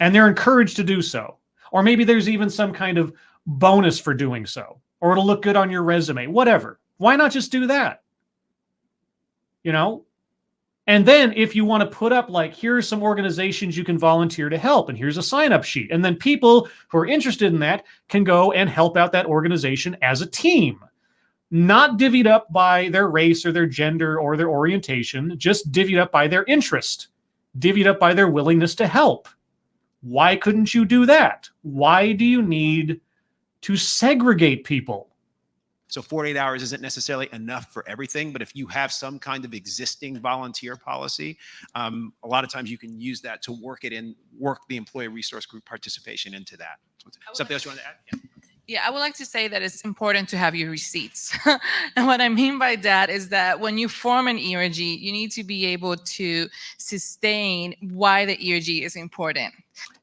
And they're encouraged to do so. Or maybe there's even some kind of bonus for doing so, or it'll look good on your resume, whatever. Why not just do that? You know? And then if you want to put up like, here's some organizations you can volunteer to help, and here's a sign-up sheet. And then people who are interested in that can go and help out that organization as a team. Not divvied up by their race or their gender or their orientation, just divvied up by their interest, divvied up by their willingness to help. Why couldn't you do that? Why do you need to segregate people? So 48 hours isn't necessarily enough for everything, but if you have some kind of existing volunteer policy, a lot of times you can use that to work the employee resource group participation into that. Something else you want to add? Yeah. Yeah, I would like to say that it's important to have your receipts. And what I mean by that is that when you form an ERG, you need to be able to sustain why the ERG is important.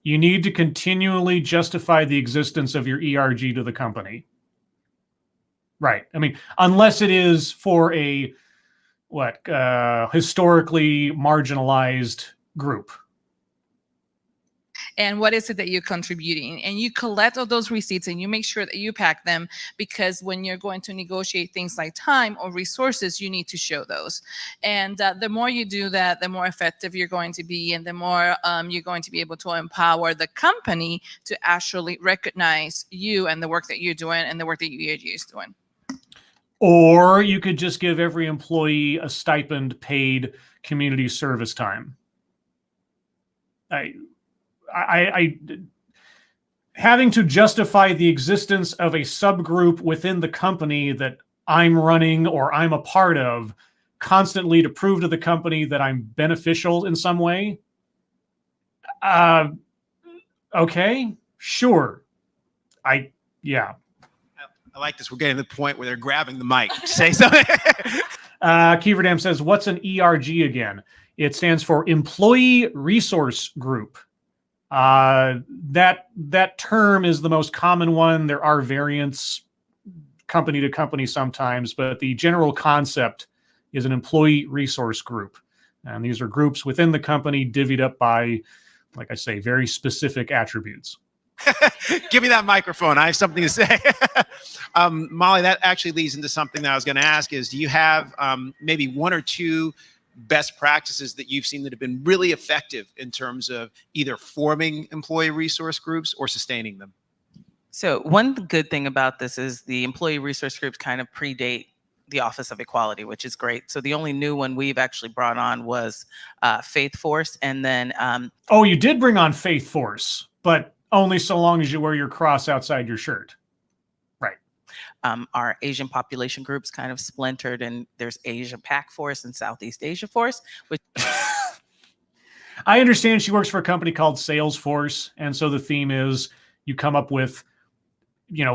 You need to continually justify the existence of your ERG to the company. Right. I mean, unless it is for a, historically marginalized group. And what is it that you're contributing? And you collect all those receipts and you make sure that you pack them, because when you're going to negotiate things like time or resources, you need to show those. And the more you do that, the more effective you're going to be, and the more you're going to be able to empower the company to actually recognize you and the work that you're doing and the work that your ERG is doing. Or you could just give every employee a stipend paid community service time. I having to justify the existence of a subgroup within the company that I'm running or I'm a part of constantly to prove to the company that I'm beneficial in some way. Okay, sure. Yeah. I like this. We're getting to the point where they're grabbing the mic. Say something. Keverdam says, what's an ERG again? It stands for Employee Resource Group. That term is the most common one. There are variants company to company sometimes, but the general concept is an employee resource group. And these are groups within the company divvied up by, like I say, very specific attributes. Give me that microphone. I have something to say. Molly, that actually leads into something that I was going to ask is, do you have maybe one or two best practices that you've seen that have been really effective in terms of either forming employee resource groups or sustaining them? So one good thing about this is the employee resource groups kind of predate the Office of Equality, which is great. So the only new one we've actually brought on was Faith Force. And then Oh, you did bring on Faith Force, but only so long as you wear your cross outside your shirt. Right. Our Asian population groups kind of splintered, and there's Asia Pac Force and Southeast Asia Force, which I understand she works for a company called Salesforce. And so the theme is you come up with,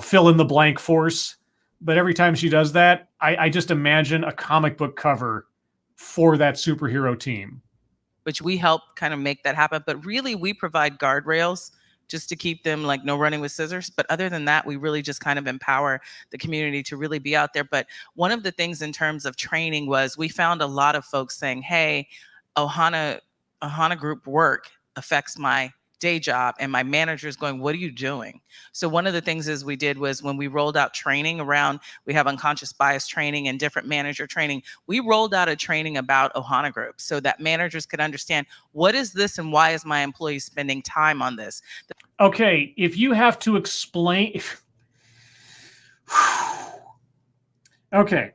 fill in the blank force. But every time she does that, I just imagine a comic book cover for that superhero team. which we help kind of make that happen. But really, we provide guardrails just to keep them like no running with scissors. But other than that, we really just kind of empower the community to really be out there. But one of the things in terms of training was we found a lot of folks saying, hey, Ohana group work affects my day job, and my manager is going, what are you doing? So one of the things is we did was when we rolled out training around, we have unconscious bias training and different manager training. We rolled out a training about Ohana groups so that managers could understand what is this and why is my employee spending time on this? Okay, if you have to explain, okay,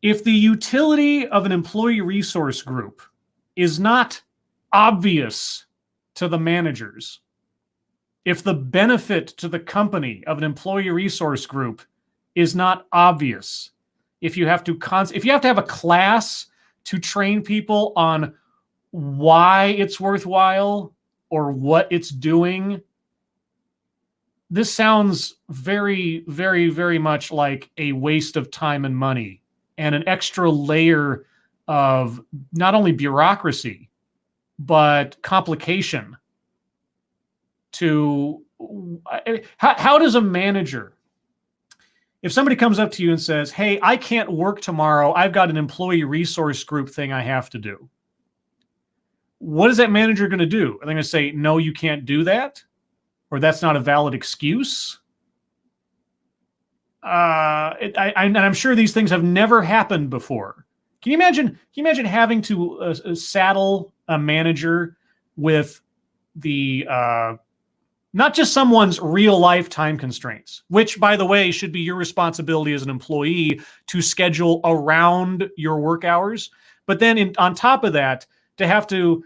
if the utility of an employee resource group is not obvious to the managers, if the benefit to the company of an employee resource group is not obvious, if you have to have a class to train people on why it's worthwhile or what it's doing, this sounds very, very, very much like a waste of time and money and an extra layer of not only bureaucracy, but complication to how does a manager, if somebody comes up to you and says, hey, I can't work tomorrow, I've got an employee resource group thing I have to do. What is that manager going to do? Are they going to say, no, you can't do that? Or that's not a valid excuse? I'm sure these things have never happened before. Can you imagine having to saddle a manager with the not just someone's real life time constraints, which, by the way, should be your responsibility as an employee to schedule around your work hours, but then on top of that, to have to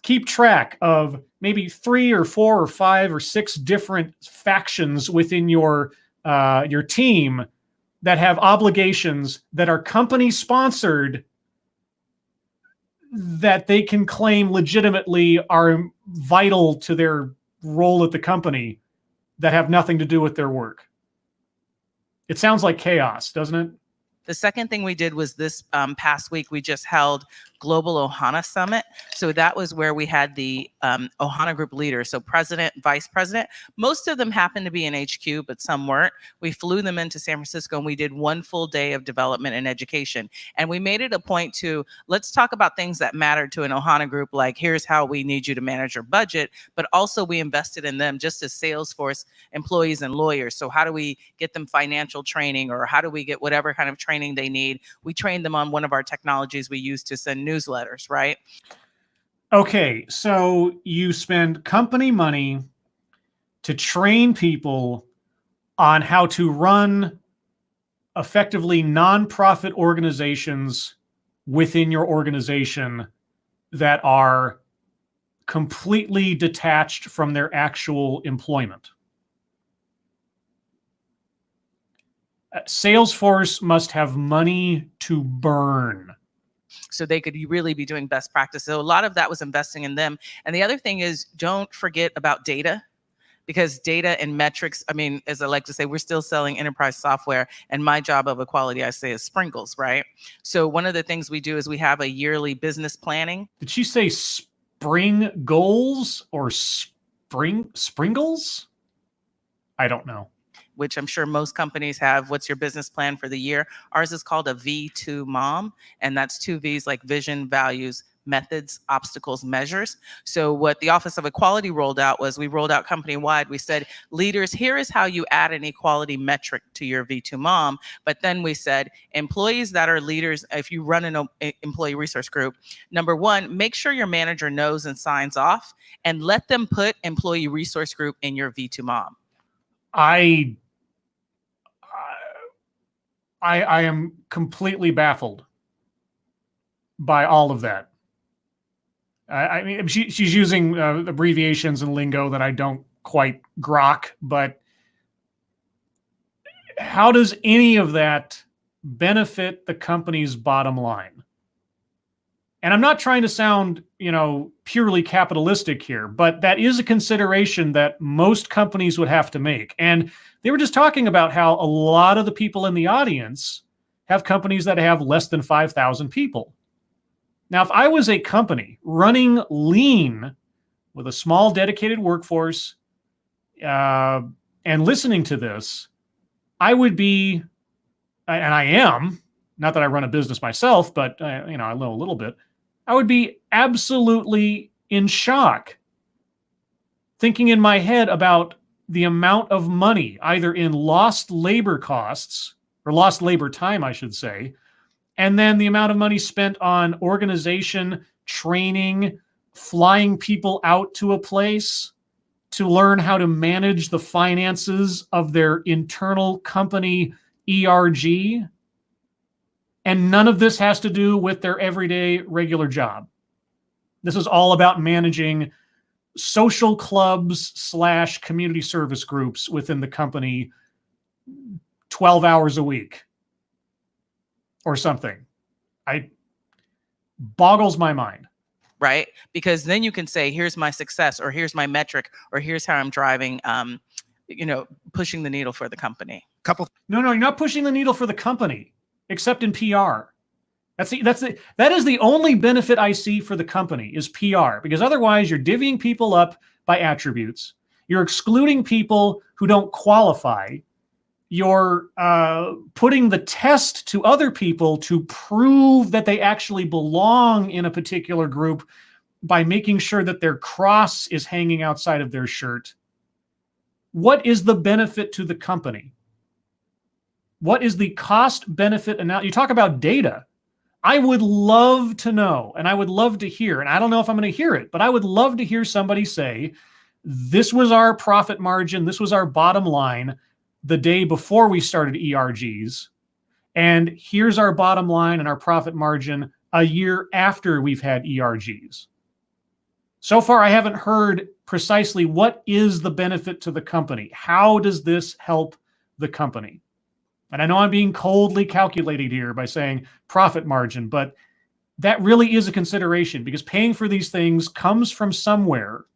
keep track of maybe 3 or 4 or 5 or 6 different factions within your team that have obligations that are company sponsored that they can claim legitimately are vital to their role at the company that have nothing to do with their work. It sounds like chaos, doesn't it? The second thing we did was this past week, we just held Global Ohana Summit. So that was where we had the Ohana group leaders. So president, vice president, most of them happened to be in HQ, but some weren't. We flew them into San Francisco and we did one full day of development and education. And we made it a point to, let's talk about things that matter to an Ohana group, like here's how we need you to manage your budget, but also we invested in them just as Salesforce employees and lawyers. So how do we get them financial training, or how do we get whatever kind of training they need? We trained them on one of our technologies we use to send newsletters, right? Okay, so you spend company money to train people on how to run effectively nonprofit organizations within your organization that are completely detached from their actual employment. Salesforce must have money to burn. So they could really be doing best practice. So a lot of that was investing in them. And the other thing is, don't forget about data, because data and metrics, I mean, as I like to say, we're still selling enterprise software, and my job of equality, I say, is sprinkles, right? So one of the things we do is we have a yearly business planning. Did she say spring goals or sprinkles? I don't know. Which I'm sure most companies have. What's your business plan for the year? Ours is called a V2 MOM, and that's 2 V's, like vision, values, methods, obstacles, measures. So what the Office of Equality rolled out was we rolled out company-wide. We said, leaders, here is how you add an equality metric to your V2 Mom. But then we said, employees that are leaders, if you run an employee resource group, number one, make sure your manager knows and signs off, and let them put employee resource group in your V2 Mom. I am completely baffled by all of that. I mean, she's using abbreviations and lingo that I don't quite grok, but how does any of that benefit the company's bottom line? And I'm not trying to sound, purely capitalistic here, but that is a consideration that most companies would have to make. And they were just talking about how a lot of the people in the audience have companies that have less than 5,000 people. Now, if I was a company running lean with a small dedicated workforce and listening to this, I would be, and I am, not that I run a business myself, but I know a little bit, I would be absolutely in shock, thinking in my head about the amount of money, either in lost labor costs, or lost labor time, I should say, and then the amount of money spent on organization, training, flying people out to a place to learn how to manage the finances of their internal company ERG. And none of this has to do with their everyday regular job. This is all about managing social clubs / community service groups within the company 12 hours a week or something. Boggles my mind. Right? Because then you can say, here's my success, or here's my metric, or here's how I'm driving, pushing the needle for the company. No, you're not pushing the needle for the company. Except in PR. That is the only benefit I see for the company is PR, because otherwise you're divvying people up by attributes. You're excluding people who don't qualify. You're putting the test to other people to prove that they actually belong in a particular group by making sure that their cross is hanging outside of their shirt. What is the benefit to the company? What is the cost-benefit analysis? You talk about data. I would love to know, and I would love to hear, and I don't know if I'm going to hear it, but I would love to hear somebody say, this was our profit margin, this was our bottom line the day before we started ERGs, and here's our bottom line and our profit margin a year after we've had ERGs. So far, I haven't heard precisely what is the benefit to the company. How does this help the company? And I know I'm being coldly calculated here by saying profit margin, but that really is a consideration because paying for these things comes from somewhere.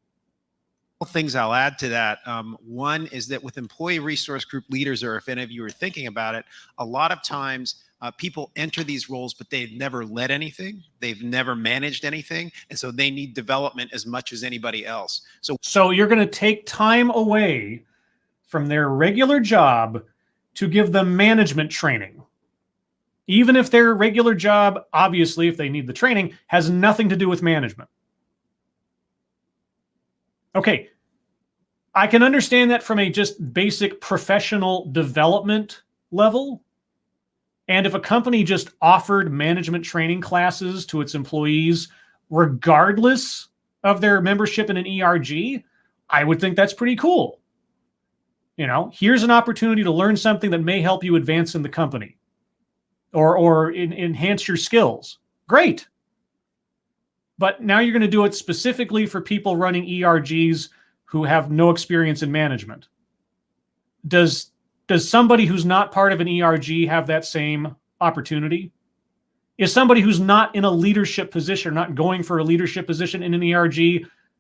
Things I'll add to that. One is that with employee resource group leaders, or if any of you are thinking about it, a lot of times people enter these roles, but they've never led anything. They've never managed anything. And so they need development as much as anybody else. So you're going to take time away from their regular job to give them management training. Even if their regular job, obviously, if they need the training, has nothing to do with management. Okay, I can understand that from a just basic professional development level. And if a company just offered management training classes to its employees, regardless of their membership in an ERG, I would think that's pretty cool. Here's an opportunity to learn something that may help you advance in the company or enhance your skills. Great. But now you're going to do it specifically for people running ERGs who have no experience in management. Does somebody who's not part of an ERG have that same opportunity? Is somebody who's not in a leadership position, not going for a leadership position in an ERG,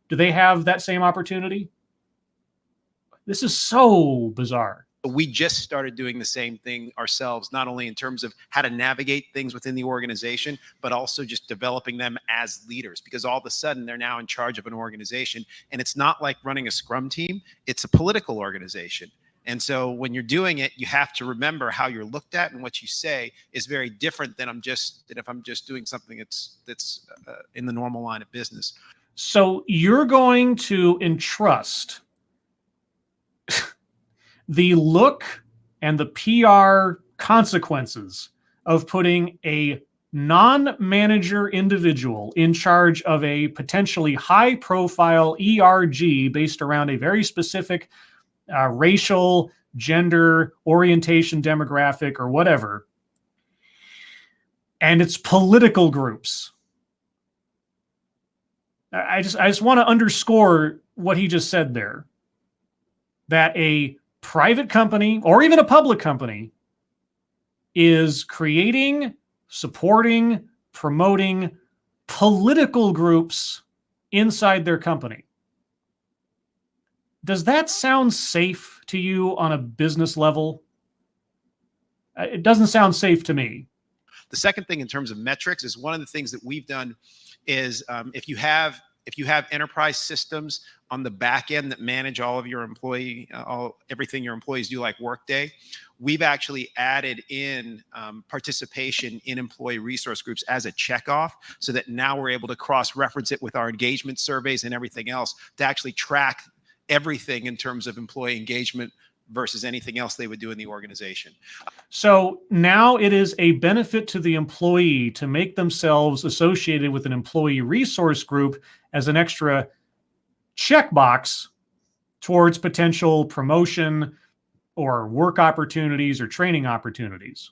do they have that same opportunity? This is so bizarre. We just started doing the same thing ourselves, not only in terms of how to navigate things within the organization, but also just developing them as leaders, because all of a sudden they're now in charge of an organization. And it's not like running a scrum team. It's a political organization. And so when you're doing it, you have to remember how you're looked at, and what you say is very different than if I'm just doing something that's in the normal line of business. So you're going to entrust the look and the PR consequences of putting a non-manager individual in charge of a potentially high-profile ERG based around a very specific racial, gender, orientation, demographic, or whatever, and it's political groups. I just want to underscore what he just said there, that a private company or even a public company is creating, supporting, promoting political groups inside their company. Does that sound safe to you on a business level? It doesn't sound safe to me. The second thing in terms of metrics is one of the things that we've done is if you have enterprise systems on the back end that manage all of your everything your employees do, like Workday, we've actually added in participation in employee resource groups as a checkoff, so that now we're able to cross-reference it with our engagement surveys and everything else to actually track everything in terms of employee engagement versus anything else they would do in the organization. So now it is a benefit to the employee to make themselves associated with an employee resource group as an extra checkbox towards potential promotion or work opportunities or training opportunities.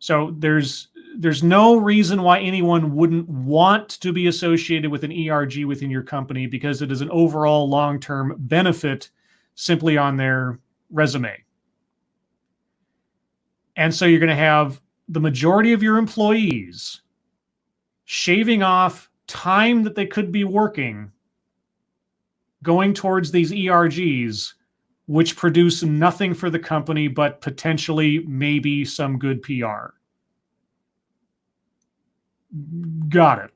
So there's no reason why anyone wouldn't want to be associated with an ERG within your company, because it is an overall long-term benefit simply on their resume. And so you're going to have the majority of your employees shaving off time that they could be working, going towards these ERGs, which produce nothing for the company but potentially maybe some good PR. Got it.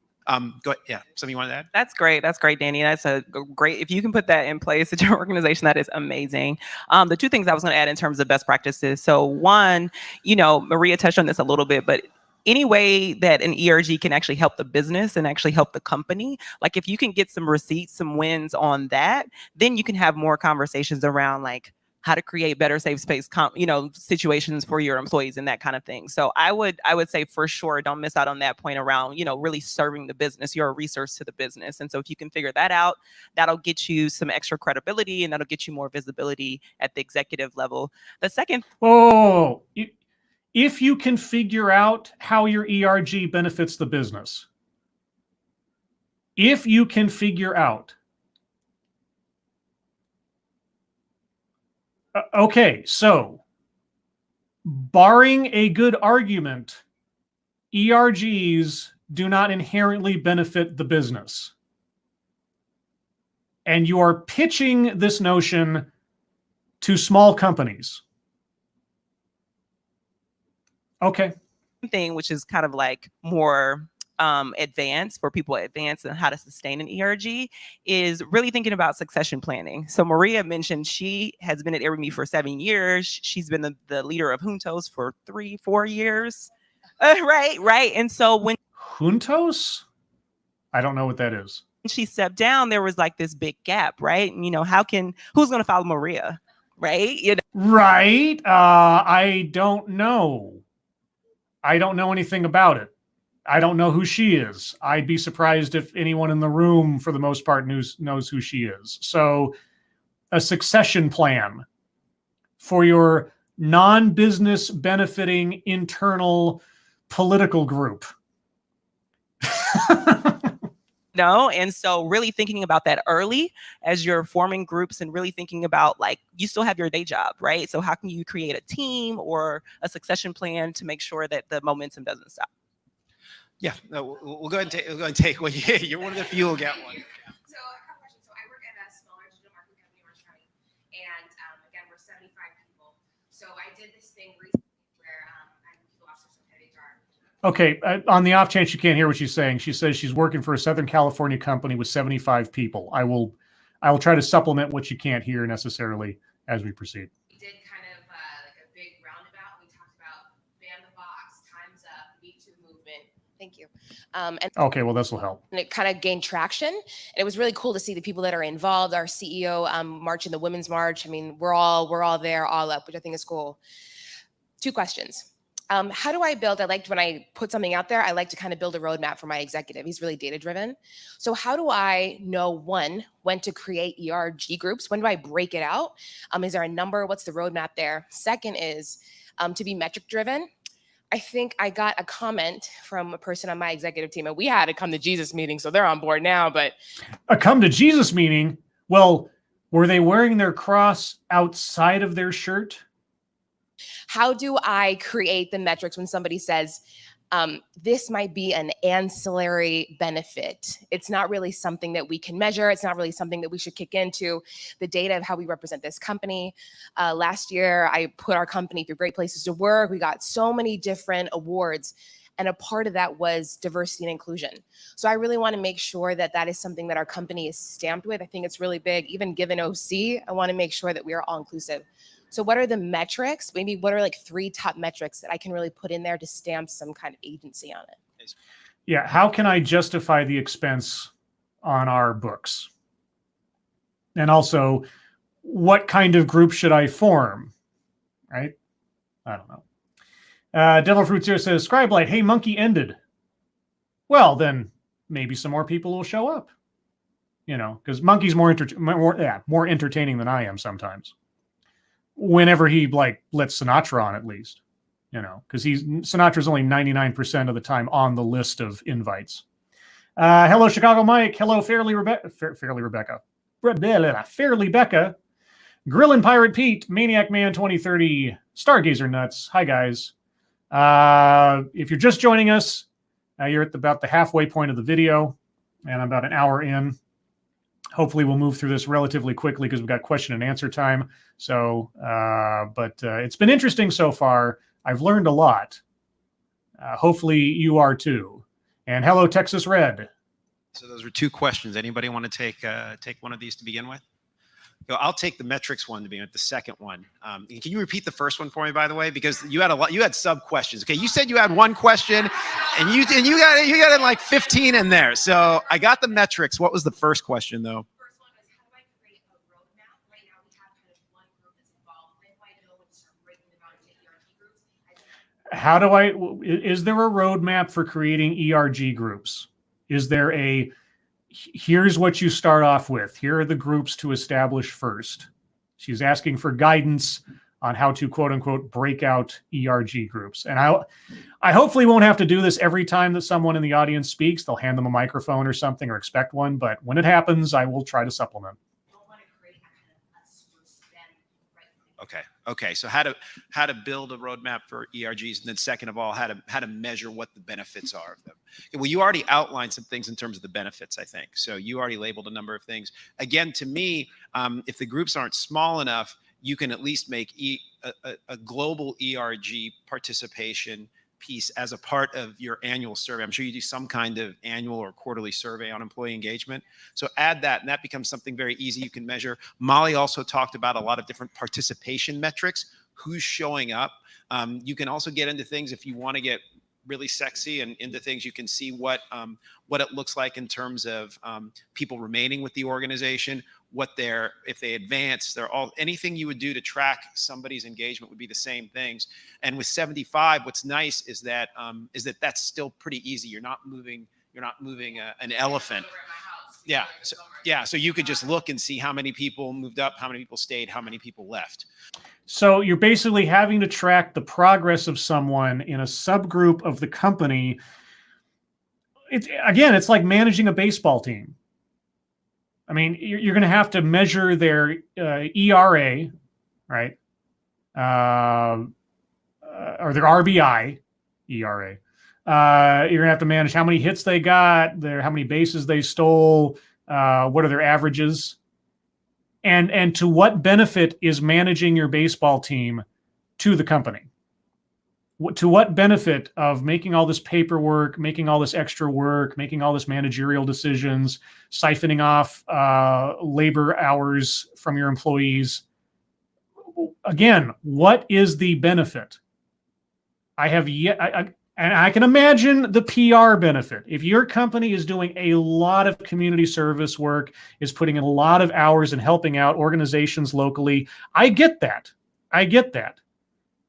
Go ahead. Yeah, something you want to add? That's great. That's great, Danny. That's a great, if you can put that in place at your organization, that is amazing. The two things I was going to add in terms of best practices. So one, Maria touched on this a little bit, but any way that an ERG can actually help the business and actually help the company, like if you can get some receipts, some wins on that, then you can have more conversations around like how to create better safe space, situations for your employees and that kind of thing. So I would say for sure, don't miss out on that point around, really serving the business. You're a resource to the business. And so if you can figure that out, that'll get you some extra credibility and that'll get you more visibility at the executive level. The second. Oh, if you can figure out how your ERG benefits the business, if you can figure out. Okay, so barring a good argument, ERGs do not inherently benefit the business. And you are pitching this notion to small companies. Okay. Thing, which is kind of like more advanced for people advanced and how to sustain an ERG, is really thinking about succession planning. So Maria mentioned she has been at Airbnb for 7 years. She's been the leader of Juntos for 3-4 years. Right. And so when Juntos? I don't know what that is. She stepped down, there was like this big gap, right? And, who's going to follow Maria? Right. Right. I don't know. I don't know anything about it. I don't know who she is. I'd be surprised if anyone in the room, for the most part, knows who she is. So a succession plan for your non-business benefiting internal political group. No. And so really thinking about that early as you're forming groups and really thinking about like, you still have your day job, right? So how can you create a team or a succession plan to make sure that the momentum doesn't stop? Yeah, no, we'll go ahead and take one. Yeah, you're one of the few who'll get one. So a couple questions. So I work at a smaller digital marketing company in Orange County, and again, we're 75 people. So I did this thing recently where I'm a people officer, so head HR. Okay, on the off chance you can't hear what she's saying, she says she's working for a Southern California company with 75 people. I will try to supplement what you can't hear necessarily. as we proceed. We did kind of like a big roundabout. We talked about ban the box, time's up, Me Too movement. Thank you. And Okay, well, this will help. it kind of gained traction. And it was really cool to see the people that are involved. Our CEO march in the Women's March. I mean, we're all there, all up, which I think is cool. 2 questions. How do I build? I liked when I put something out there, I like to kind of build a roadmap for my executive. He's really data driven. So how do I know, one, when to create ERG groups? When do I break it out? Is there a number? What's the roadmap there? Second is to be metric driven. I think I got a comment from a person on my executive team, and we had a come to Jesus meeting, so they're on board now, but. A come to Jesus meeting? Well, were they wearing their cross outside of their shirt? How do I create the metrics when somebody says, this might be an ancillary benefit? It's not really something that we can measure. It's not really something that we should kick into the data of how we represent this company. Last year, I put our company through Great Places to Work. We got so many different awards. And a part of that was diversity and inclusion. So I really want to make sure that that is something that our company is stamped with. I think it's really big. Even given OC, I want to make sure that we are all inclusive. So what are the metrics? Maybe what are like 3 top metrics that I can really put in there to stamp some kind of agency on it? Yeah, how can I justify the expense on our books? And also, what kind of group should I form? Right? I don't know. Devil Fruit Zero says, Scribelight, hey, monkey ended. Well, then maybe some more people will show up. You know, because monkey's more entertaining than I am sometimes. Whenever he like lets Sinatra on, at least, you know, because Sinatra's only 99% of the time on the list of invites. Hello, Chicago Mike. Hello, Fairly Rebecca. Fairly Becca. Grillin' Pirate Pete. Maniac Man 2030. Stargazer Nuts. Hi, guys. If you're just joining us, you're at about the halfway point of the video, and I'm about an hour in. Hopefully we'll move through this relatively quickly because we've got question and answer time. So, but it's been interesting so far. I've learned a lot. Hopefully you are too. And hello, Texas Red. So those were 2 questions. Anybody want to take one of these to begin with? I'll take the metrics one to begin with. The second one. Can you repeat the first one for me, by the way? Because you had you had sub questions. Okay, you said you had 1 question, and you got like 15 in there. So I got the metrics. What was the first question though? First one was, how do I create a roadmap? Right now we have kind of one group that's involved. When do I know when to start breaking them out into ERG groups? How do is there a roadmap for creating ERG groups? Is there here's what you start off with. Here are the groups to establish first. She's asking for guidance on how to quote unquote break out ERG groups. And I hopefully won't have to do this every time that someone in the audience speaks. They'll hand them a microphone or something or expect one. But when it happens, I will try to supplement. Okay. So how to build a roadmap for ERGs, and then second of all, how to measure what the benefits are of them. Well, you already outlined some things in terms of the benefits, I think. So you already labeled a number of things. Again, to me, if the groups aren't small enough, you can at least make a global ERG participation piece as a part of your annual survey. I'm sure you do some kind of annual or quarterly survey on employee engagement. So add that, and that becomes something very easy you can measure. Molly also talked about a lot of different participation metrics. Who's showing up? You can also get into things if you want to get really sexy and into things. You can see what it looks like in terms of people remaining with the organization. If they advance, anything you would do to track somebody's engagement would be the same things. And with 75, what's nice is that that's still pretty easy. You're not moving an elephant. So you could just look and see how many people moved up, how many people stayed, how many people left. So you're basically having to track the progress of someone in a subgroup of the company. It's like managing a baseball team. I mean, you're going to have to measure their ERA, right? Or their RBI, ERA. You're going to have to manage how many hits they got, how many bases they stole, what are their averages, and to what benefit is managing your baseball team to the company? To what benefit of making all this paperwork, making all this extra work, making all this managerial decisions, siphoning off labor hours from your employees? again, what is the benefit? I have yet, and I can imagine the PR benefit. If your company is doing a lot of community service work, is putting in a lot of hours and helping out organizations locally, I get that. I get that.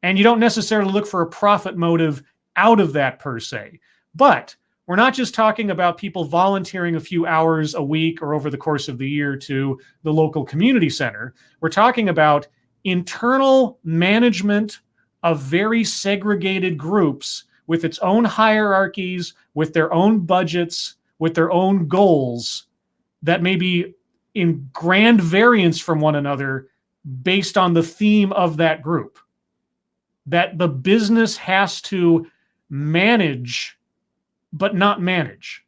And you don't necessarily look for a profit motive out of that per se. But we're not just talking about people volunteering a few hours a week or over the course of the year to the local community center. We're talking about internal management of very segregated groups with its own hierarchies, with their own budgets, with their own goals that may be in grand variance from one another based on the theme of that group. That the business has to manage, but not manage.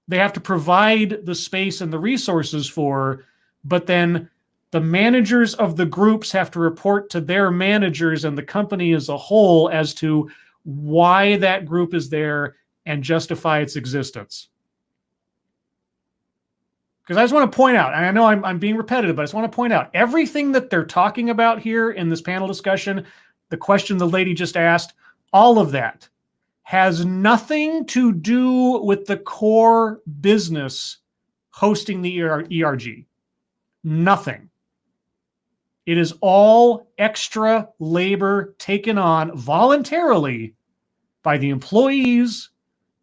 They have to provide the space and the resources for, but then the managers of the groups have to report to their managers and the company as a whole as to why that group is there and justify its existence. Because I just want to point out, and I know I'm being repetitive, but I just want to point out everything that they're talking about here in this panel discussion, the question the lady just asked, all of that has nothing to do with the core business hosting the ERG. Nothing. It is all extra labor taken on voluntarily by the employees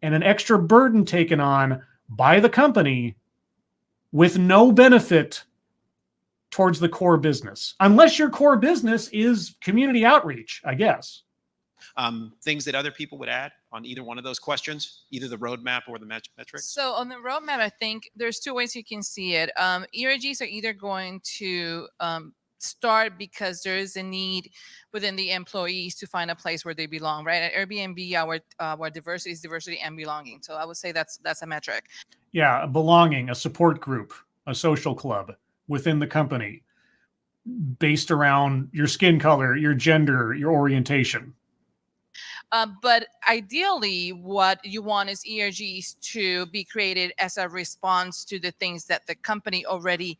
and an extra burden taken on by the company with no benefit towards the core business. Unless your core business is community outreach, I guess. Things that other people would add on either one of those questions, either the roadmap or the metrics? So on the roadmap, I think there's two ways you can see it. ERGs are either going to start because there is a need within the employees to find a place where they belong, right? At Airbnb, our diversity is diversity and belonging. So I would say that's a metric. Yeah, a belonging, a support group, a social club within the company based around your skin color, your gender, your orientation. But ideally, what you want is ERGs to be created as a response to the things that the company already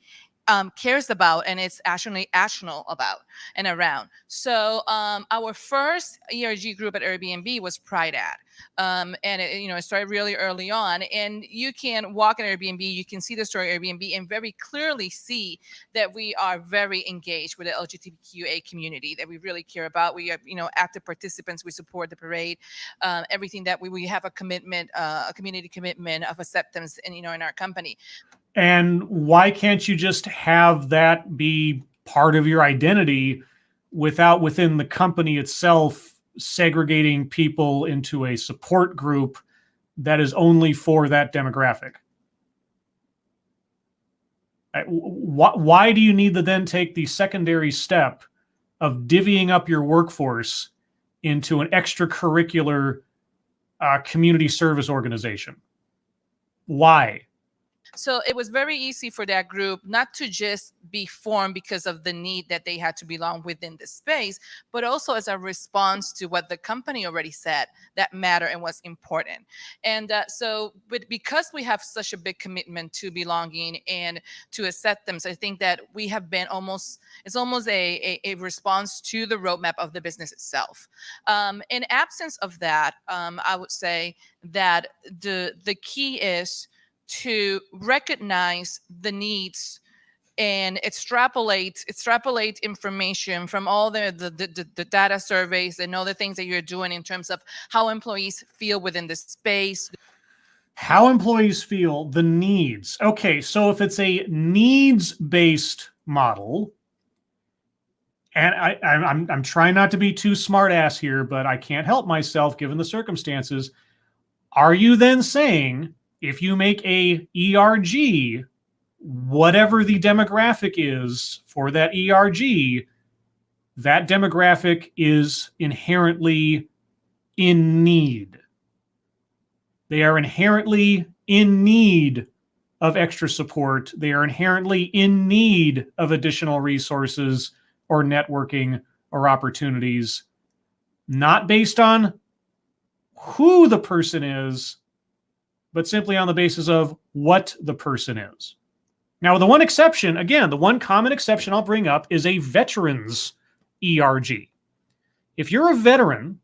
cares about and it's actually actionable about and around. So our first ERG group at Airbnb was Pride Ad. And it started really early on, and you can walk at Airbnb, you can see the story of Airbnb and very clearly see that we are very engaged with the LGBTQA community, that we really care about. We are, active participants. We support the parade, everything that we have a commitment, a community commitment of acceptance in our company. And why can't you just have that be part of your identity within the company itself segregating people into a support group that is only for that demographic? Why do you need to then take the secondary step of divvying up your workforce into an extracurricular community service organization? Why? So it was very easy for that group not to just be formed because of the need that they had to belong within the space, but also as a response to what the company already said that mattered and was important. And because we have such a big commitment to belonging and to acceptance, I think that we have been almost a response to the roadmap of the business itself. In absence of that, I would say that the key is to recognize the needs and extrapolate information from all the data surveys and all the things that you're doing in terms of how employees feel within the space. How employees feel, the needs. Okay, so if it's a needs-based model, and I'm trying not to be too smart ass here, but I can't help myself given the circumstances. Are you then saying if you make a ERG, whatever the demographic is for that ERG, that demographic is inherently in need? They are inherently in need of extra support. They are inherently in need of additional resources or networking or opportunities, not based on who the person is, but simply on the basis of what the person is. Now, the one exception, again, the one common exception I'll bring up is a veterans ERG. If you're a veteran,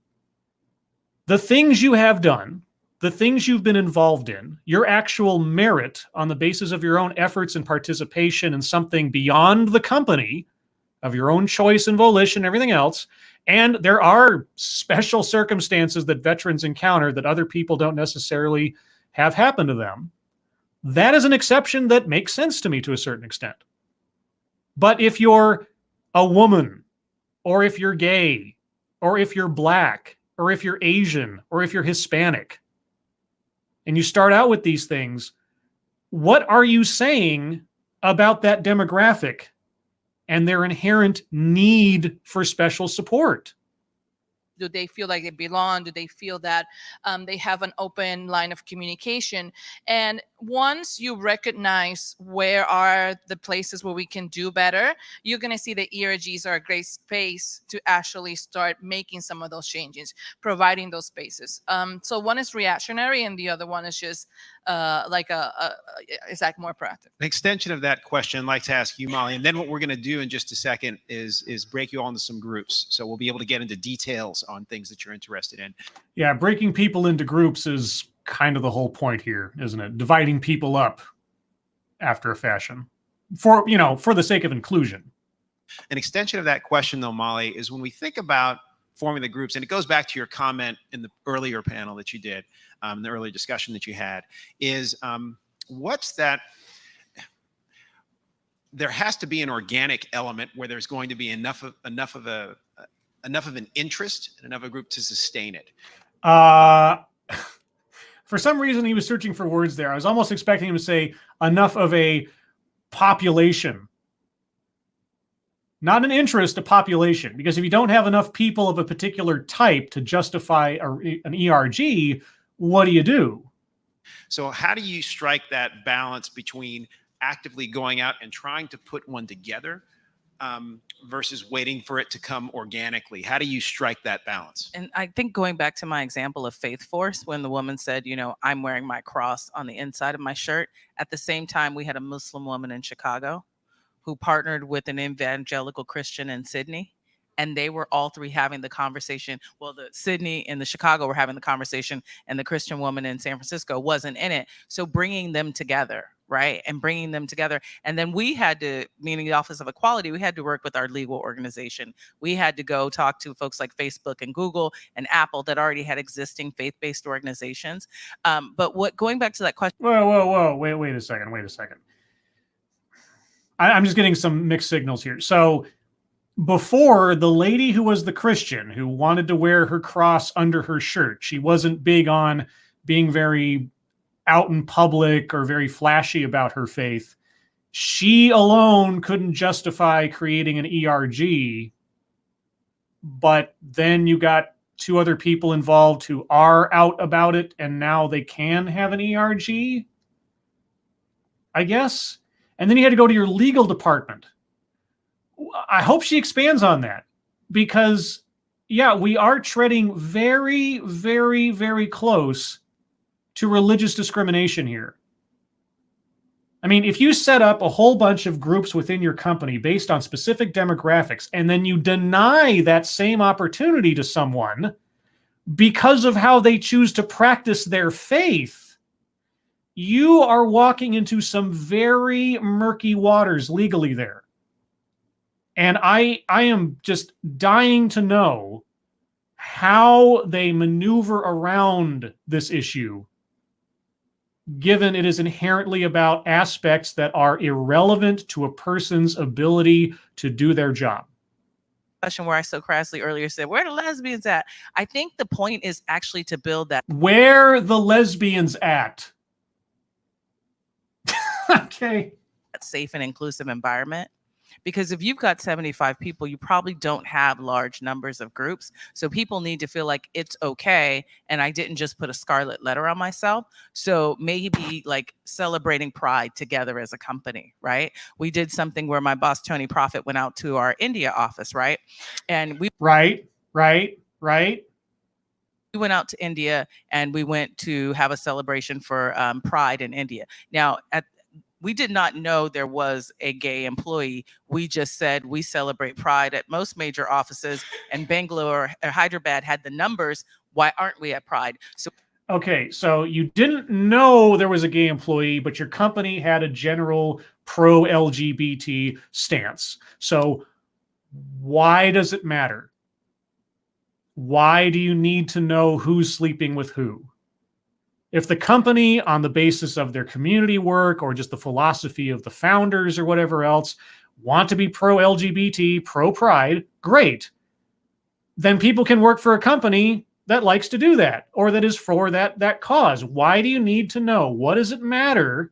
the things you have done, the things you've been involved in, your actual merit on the basis of your own efforts and participation in something beyond the company, of your own choice and volition, everything else. And there are special circumstances that veterans encounter that other people don't necessarily have happen to them. That is an exception that makes sense to me to a certain extent. But if you're a woman, or if you're gay, or if you're black, or if you're Asian, or if you're Hispanic, and you start out with these things, what are you saying about that demographic and their inherent need for special support? Do they feel like they belong? Do they feel that they have an open line of communication? And once you recognize where are the places where we can do better, you're going to see that ERGs are a great space to actually start making some of those changes, providing those spaces. So one is reactionary and the other one is just it's like more proactive. An extension of that question I'd like to ask you, Molly, and then what we're going to do in just a second is break you all into some groups. So we'll be able to get into details on things that you're interested in. Yeah, breaking people into groups is kind of the whole point here, isn't it? Dividing people up after a fashion for the sake of inclusion. An extension of that question, though, Molly, is when we think about forming the groups, and it goes back to your comment in the earlier panel that you did, the earlier discussion that you had, is what's that? There has to be an organic element where there's going to be enough of an interest and enough of a group to sustain it. For some reason, he was searching for words there. I was almost expecting him to say enough of a population. Not an interest, a population. Because if you don't have enough people of a particular type to justify an ERG, what do you do? So how do you strike that balance between actively going out and trying to put one together versus waiting for it to come organically? How do you strike that balance? And I think going back to my example of Faith Force, when the woman said, I'm wearing my cross on the inside of my shirt, at the same time, we had a Muslim woman in Chicago who partnered with an evangelical Christian in Sydney. And they were all three having the conversation. Well, the Sydney and the Chicago were having the conversation, and the Christian woman in San Francisco wasn't in it. So bringing them together, right? And bringing them together. And then we had to, meaning the Office of Equality, we had to work with our legal organization. We had to go talk to folks like Facebook and Google and Apple that already had existing faith-based organizations. But going back to that question. Whoa. Wait a second. I'm just getting some mixed signals here. So before, the lady who was the Christian who wanted to wear her cross under her shirt, she wasn't big on being very out in public or very flashy about her faith. She alone couldn't justify creating an ERG, but then you got two other people involved who are out about it, and now they can have an ERG, I guess. And then you had to go to your legal department. I hope she expands on that, because, yeah, we are treading very, very, very close to religious discrimination here. I mean, if you set up a whole bunch of groups within your company based on specific demographics, and then you deny that same opportunity to someone because of how they choose to practice their faith, you are walking into some very murky waters legally there. And I am just dying to know how they maneuver around this issue, given it is inherently about aspects that are irrelevant to a person's ability to do their job. Question where I so crassly earlier said, where are the lesbians at? I think the point is actually to build that. Where the lesbians at? Okay. Safe and inclusive environment. Because if you've got 75 people, you probably don't have large numbers of groups. So people need to feel like it's okay. And I didn't just put a scarlet letter on myself. So maybe like celebrating Pride together as a company, right? We did something where my boss, Tony Profit, went out to our India office, right? And we Right. We went out to India and we went to have a celebration for Pride in India. Now, we did not know there was a gay employee. We just said we celebrate Pride at most major offices, and Bangalore or Hyderabad had the numbers. Why aren't we at Pride? So Okay, so you didn't know there was a gay employee, but your company had a general pro LGBT stance. So why does it matter? Why do you need to know who's sleeping with who? If the company, on the basis of their community work or just the philosophy of the founders or whatever else, want to be pro LGBT, pro pride, great. Then people can work for a company that likes to do that or that is for that cause. Why do you need to know? What does it matter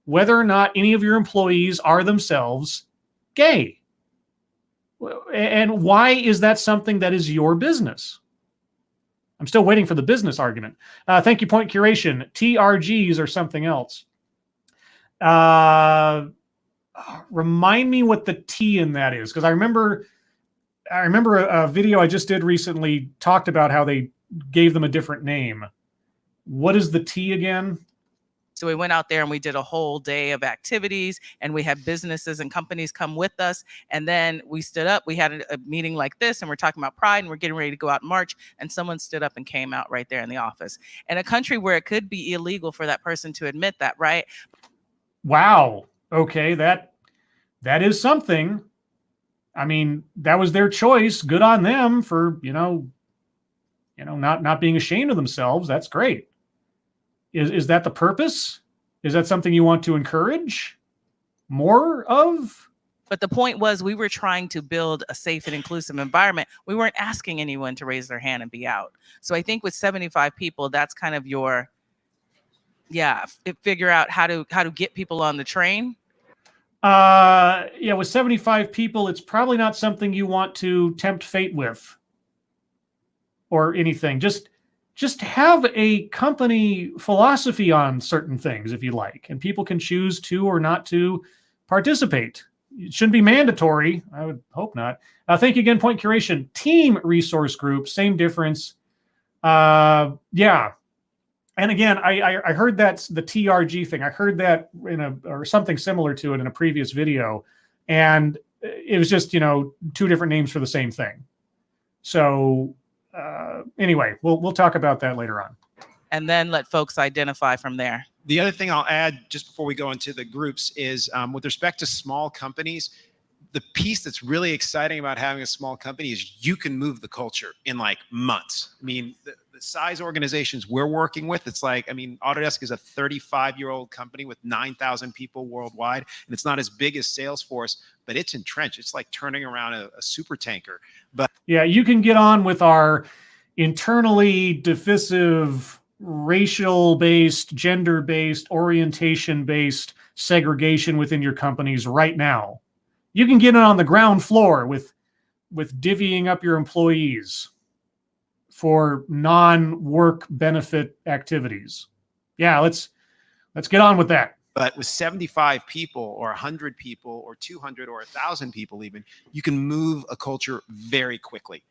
whether or not any of your employees are themselves gay? And why is that something that is your business? I'm still waiting for the business argument. Thank you, Point Curation. TRGs or something else. Remind me what the T in that is, because I remember a video I just did recently talked about how they gave them a different name. What is the T again? So we went out there and we did a whole day of activities, and we had businesses and companies come with us. And then we stood up, we had a meeting like this, and we're talking about Pride, and we're getting ready to go out in March. And someone stood up and came out right there in the office. In a country where it could be illegal for that person to admit that, right? Wow. Okay, that is something. I mean, that was their choice. Good on them for, not being ashamed of themselves. That's great. Is that the purpose? Is that something you want to encourage more of? But the point was, we were trying to build a safe and inclusive environment. We weren't asking anyone to raise their hand and be out. So I think with 75 people, that's kind of your, figure out how to get people on the train. With 75 people, it's probably not something you want to tempt fate with or anything. Just have a company philosophy on certain things if you like, and people can choose to or not to participate. It shouldn't be mandatory. I would hope not. Thank you again, Point Curation. Team resource group, same difference. Yeah. And again, I heard that's the TRG thing. I heard that or something similar to it in a previous video, and it was just two different names for the same thing. So anyway, we'll talk about that later on. And then let folks identify from there. The other thing I'll add just before we go into the groups is with respect to small companies, the piece that's really exciting about having a small company is you can move the culture in like months. I mean, the size organizations we're working with, it's like, Autodesk is a 35-year-old company with 9,000 people worldwide, and it's not as big as Salesforce, but it's entrenched. It's like turning around a super tanker. But yeah, you can get on with our internally divisive, racial-based, gender-based, orientation-based segregation within your companies right now. You can get it on the ground floor with divvying up your employees for non-work benefit activities. Yeah, let's get on with that. But with 75 people or 100 people or 200 or 1,000 people even, you can move a culture very quickly.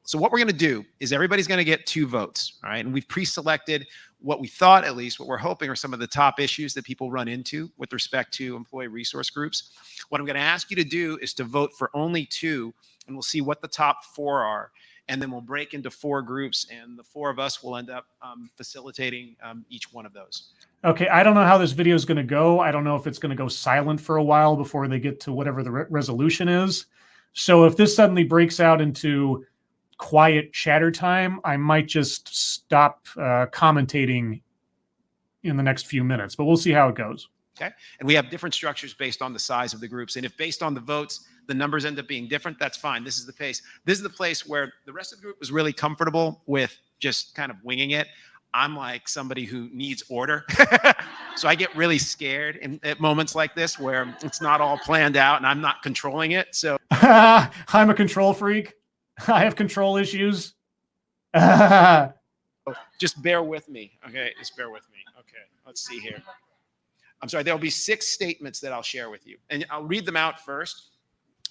So what we're going to do is everybody's going to get 2 votes, all right? And we've pre-selected what we thought, at least, what we're hoping are some of the top issues that people run into with respect to employee resource groups. What I'm going to ask you to do is to vote for only 2, and we'll see what the top 4 are. And then we'll break into 4 groups, and the 4 of us will end up facilitating each one of those. Okay, I don't know how this video is going to go. I don't know if it's going to go silent for a while before they get to whatever the resolution is. So if this suddenly breaks out into quiet chatter time, I might just stop commentating in the next few minutes, but we'll see how it goes. Okay, and we have different structures based on the size of the groups. And if based on the votes, the numbers end up being different, that's fine. This is the pace. This is the place where the rest of the group was really comfortable with just kind of winging it. I'm like somebody who needs order. So I get really scared at moments like this where it's not all planned out and I'm not controlling it. So I'm a control freak. I have control issues. Just bear with me. Okay, just bear with me. Okay, let's see here. I'm sorry, there'll be 6 statements that I'll share with you. And I'll read them out first.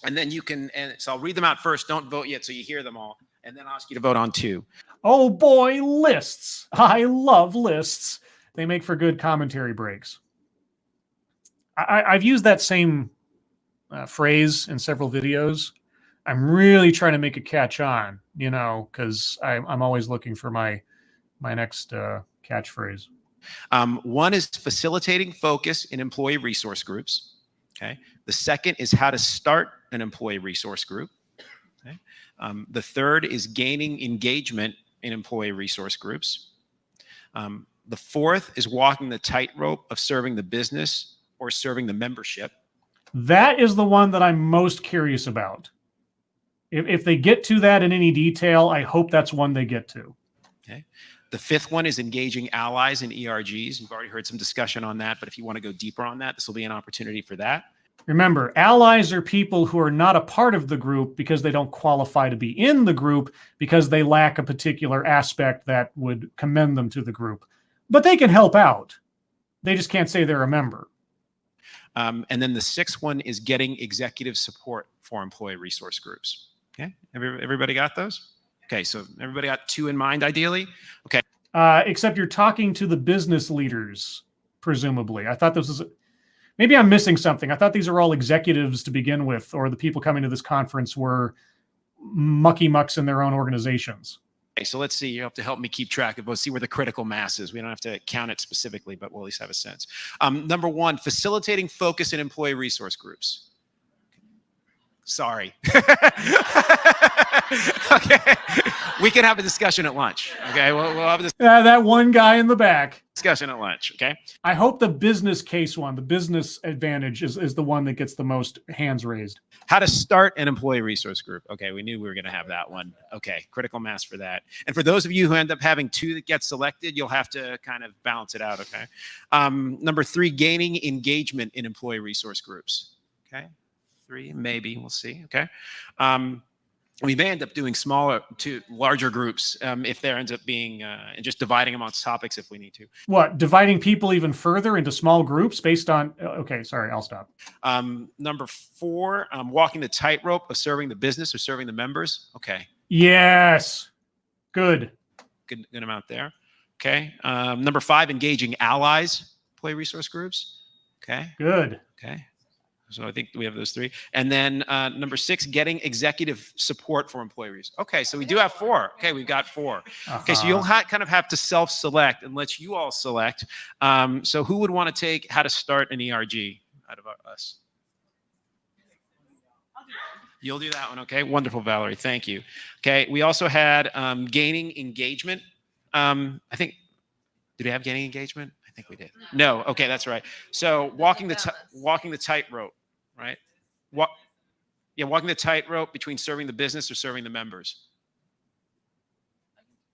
And then you can, so I'll read them out first. Don't vote yet so you hear them all. And then I'll ask you to vote on 2. Oh boy, lists. I love lists. They make for good commentary breaks. I've used that same phrase in several videos. I'm really trying to make it catch on, because I'm always looking for my next catchphrase. One is facilitating focus in employee resource groups. Okay. The second is how to start an employee resource group. Okay. The third is gaining engagement in employee resource groups. The fourth is walking the tightrope of serving the business or serving the membership. That is the one that I'm most curious about. If they get to that in any detail, I hope that's one they get to. Okay. The fifth one is engaging allies in ERGs. We've already heard some discussion on that, but if you want to go deeper on that, this will be an opportunity for that. Remember, allies are people who are not a part of the group because they don't qualify to be in the group because they lack a particular aspect that would commend them to the group. But they can help out. They just can't say they're a member. And then the sixth one is getting executive support for employee resource groups. Okay, everybody got those? Okay, so everybody got two in mind, ideally? Okay. Except you're talking to the business leaders, presumably. I thought this was... Maybe I'm missing something. I thought these are all executives to begin with, or the people coming to this conference were mucky mucks in their own organizations. Okay, so let's see. You have to help me keep track of. We'll see where the critical mass is. We don't have to count it specifically, but we'll at least have a sense. Number one, facilitating focus in employee resource groups. Sorry. Okay, we can have a discussion at lunch. Okay, we'll have this. That one guy in the back. Discussion at lunch. Okay. I hope the business case one, the business advantage, is the one that gets the most hands raised. How to start an employee resource group. Okay, we knew we were going to have that one. Okay, critical mass for that. And for those of you who end up having two that get selected, you'll have to kind of balance it out. Okay. Number three, gaining engagement in employee resource groups. Okay. 3, maybe, we'll see. Okay. We may end up doing smaller to larger groups if there ends up being and just dividing amongst topics if we need to. What, dividing people even further into small groups based on, okay, sorry, I'll stop. Number 4, walking the tightrope of serving the business or serving the members. Okay. Yes. Good amount there. Okay. Number 5, engaging allies, employee resource groups. Okay. Good. Okay. So I think we have those 3. And then number 6, getting executive support for employees. Okay, so we do have 4. Okay, we've got 4. Okay, so you'll kind of have to self-select and let you all select. So who would want to take how to start an ERG out of us? You'll do that one. Okay, wonderful, Valerie. Thank you. Okay, we also had gaining engagement. I think, did we have gaining engagement? I think we did. No. Okay, that's right. So walking the tightrope, right? Walking the tightrope between serving the business or serving the members.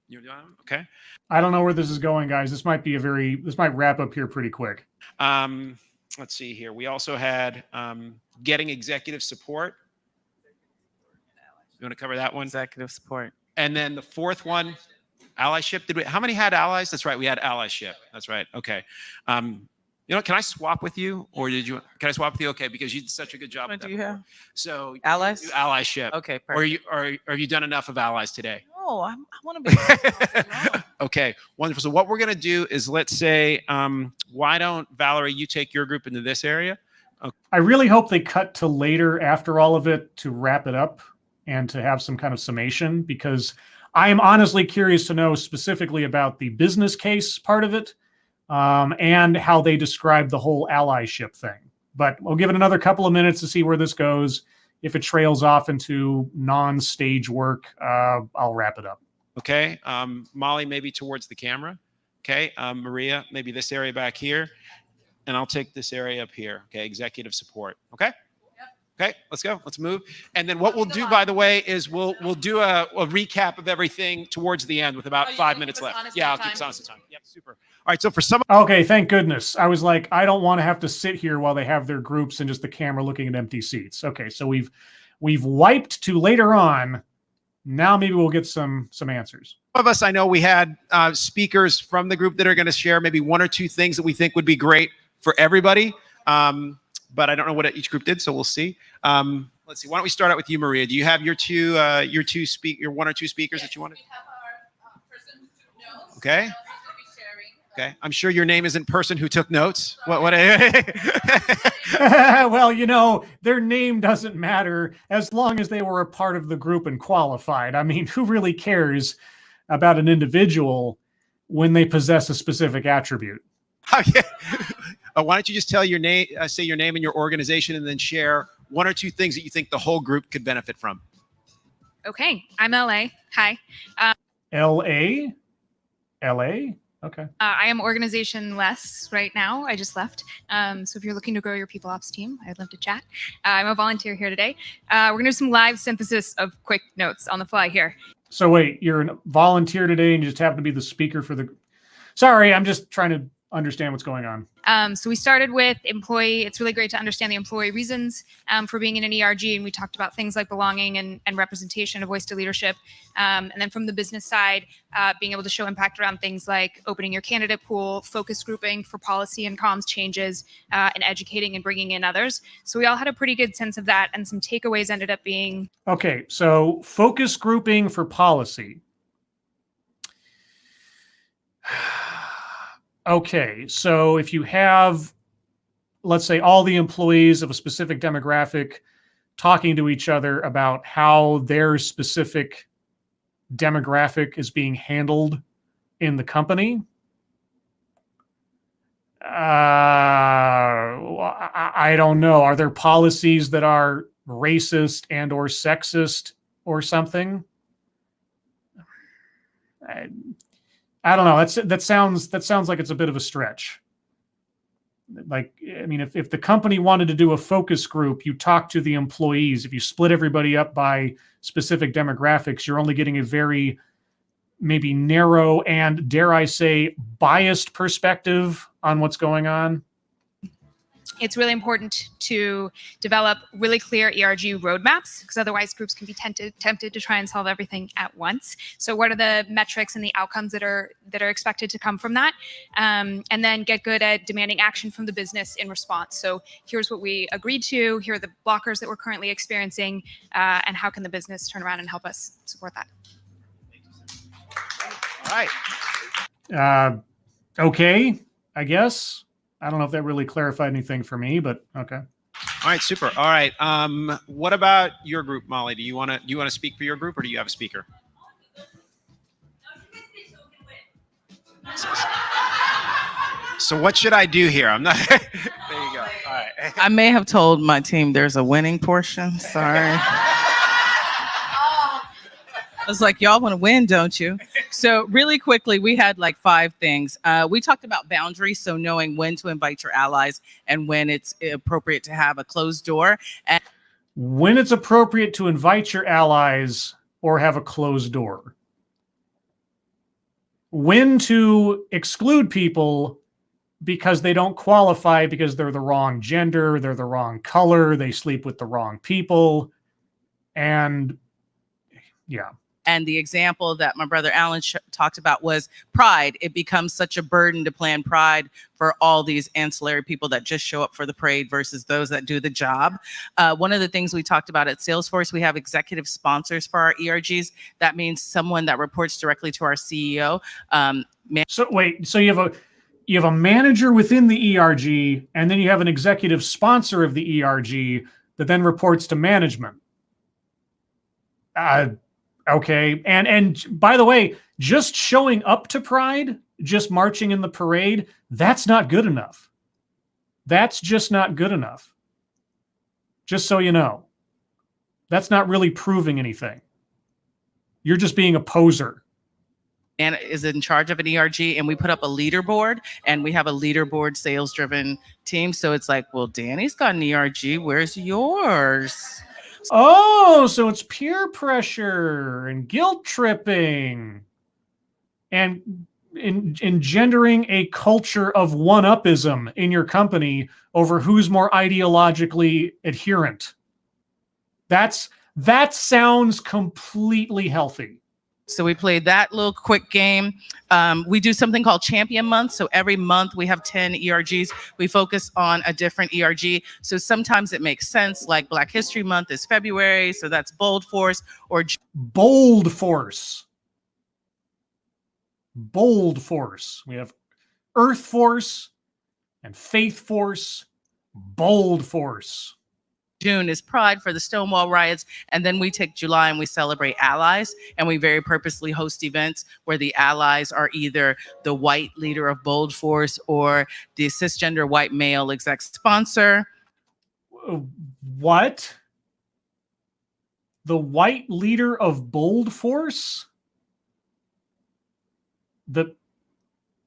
You're doing it? Okay. I don't know where this is going, guys. This might wrap up here pretty quick. Let's see here. We also had getting executive support. You want to cover that one? Executive support. And then the fourth one, allyship. How many had allies? That's right. We had allyship. That's right. Okay. Can I swap with you, or can I swap with you? Okay, because you did such a good job. What do you have? So allies? Allyship. Okay, perfect. Or have you done enough of allies today? No, I want to be. No. Okay, wonderful. So what we're going to do is, let's say, why don't, Valerie, you take your group into this area? Okay. I really hope they cut to later after all of it to wrap it up and to have some kind of summation, because I am honestly curious to know specifically about the business case part of it, and how they describe the whole allyship thing. But we'll give it another couple of minutes to see where this goes. If it trails off into non-stage work, I'll wrap it up. Okay. Molly, maybe towards the camera. Okay. Maria, maybe this area back here. And I'll take this area up here. Okay. Executive support. Okay. Okay, let's go. Let's move. And then what we'll do, by the way, is we'll do a recap of everything towards the end with about 5 minutes left. Yeah, I'll keep us honest with time. Yep, super. All right, so for some... Okay, thank goodness. I was like, I don't want to have to sit here while they have their groups and just the camera looking at empty seats. Okay, so we've wiped to later on. Now maybe we'll get some answers. Some of us, I know we had speakers from the group that are going to share maybe 1 or 2 things that we think would be great for everybody. But I don't know what each group did, so we'll see. Let's see. Why don't we start out with you, Maria? Do you have your 1 or 2 speakers that you wanted? We have our person who knows. Okay. Who's going to be sharing. Okay. I'm sure your name isn't person who took notes. What? Well, you know, their name doesn't matter as long as they were a part of the group and qualified. I mean, who really cares about an individual when they possess a specific attribute? Oh, yeah. Why don't you just tell your name, say your name and your organization, and then share one or two things that you think the whole group could benefit from. Okay, I'm LA. Hi. LA? LA? Okay. I am organization less right now. I just left. So if you're looking to grow your people ops team, I'd love to chat. I'm a volunteer here today. We're going to do some live synthesis of quick notes on the fly here. So wait, you're a volunteer today and you just happen to be the speaker for the... Sorry, I'm just trying to understand what's going on. So we started with employee. It's really great to understand the employee reasons for being in an ERG. And we talked about things like belonging and representation, a voice to leadership. And then from the business side, being able to show impact around things like opening your candidate pool, focus grouping for policy and comms changes, and educating and bringing in others. So we all had a pretty good sense of that. And some takeaways ended up being... Okay, so focus grouping for policy. Okay, so if you have, let's say, all the employees of a specific demographic talking to each other about how their specific demographic is being handled in the company, I don't know. Are there policies that are racist and or sexist or something? I don't know. That sounds like it's a bit of a stretch. Like, I mean, if the company wanted to do a focus group, you talk to the employees. If you split everybody up by specific demographics, you're only getting a very maybe narrow and, dare I say, biased perspective on what's going on. It's really important to develop really clear ERG roadmaps, because otherwise groups can be tempted to try and solve everything at once. So what are the metrics and the outcomes that are expected to come from that? And then get good at demanding action from the business in response. So here's what we agreed to, here are the blockers that we're currently experiencing, and how can the business turn around and help us support that? All right. Okay, I guess. I don't know if that really clarified anything for me, but okay. All right, super. All right. What about your group, Molly? Do you want to speak for your group, or do you have a speaker? So what should I do here? I'm not. There you go. All right. I may have told my team there's a winning portion. Sorry. I was like, y'all want to win, don't you? So really quickly, we had like 5 things. We talked about boundaries, so knowing when to invite your allies and when it's appropriate to have a closed door. And when it's appropriate to invite your allies or have a closed door. When to exclude people because they don't qualify, because they're the wrong gender, they're the wrong color, they sleep with the wrong people, and yeah. And the example that my brother Alan talked about was pride. It becomes such a burden to plan pride for all these ancillary people that just show up for the parade versus those that do the job. One of the things we talked about at Salesforce, we have executive sponsors for our ERGs. That means someone that reports directly to our CEO. So wait, so you have a manager within the ERG, and then you have an executive sponsor of the ERG that then reports to management. Okay. And by the way, just showing up to Pride, just marching in the parade, that's not good enough. That's just not good enough. Just so you know. That's not really proving anything. You're just being a poser. And is in charge of an ERG, and we put up a leaderboard, and we have a leaderboard sales-driven team. So it's like, well, Danny's got an ERG. Where's yours? Oh, so it's peer pressure and guilt tripping and engendering a culture of one-upism in your company over who's more ideologically adherent. That sounds completely healthy. So we played that little quick game. We do something called Champion Month. So every month we have 10 ERGs. We focus on a different ERG. So sometimes it makes sense, like Black History Month is February. So that's Bold Force or Bold Force. Bold Force. We have Earth Force, and Faith Force, Bold Force. June is Pride for the Stonewall riots. And then we take July and we celebrate allies. And we very purposely host events where the allies are either the white leader of Bold Force or the cisgender white male exec sponsor. What? The white leader of Bold Force?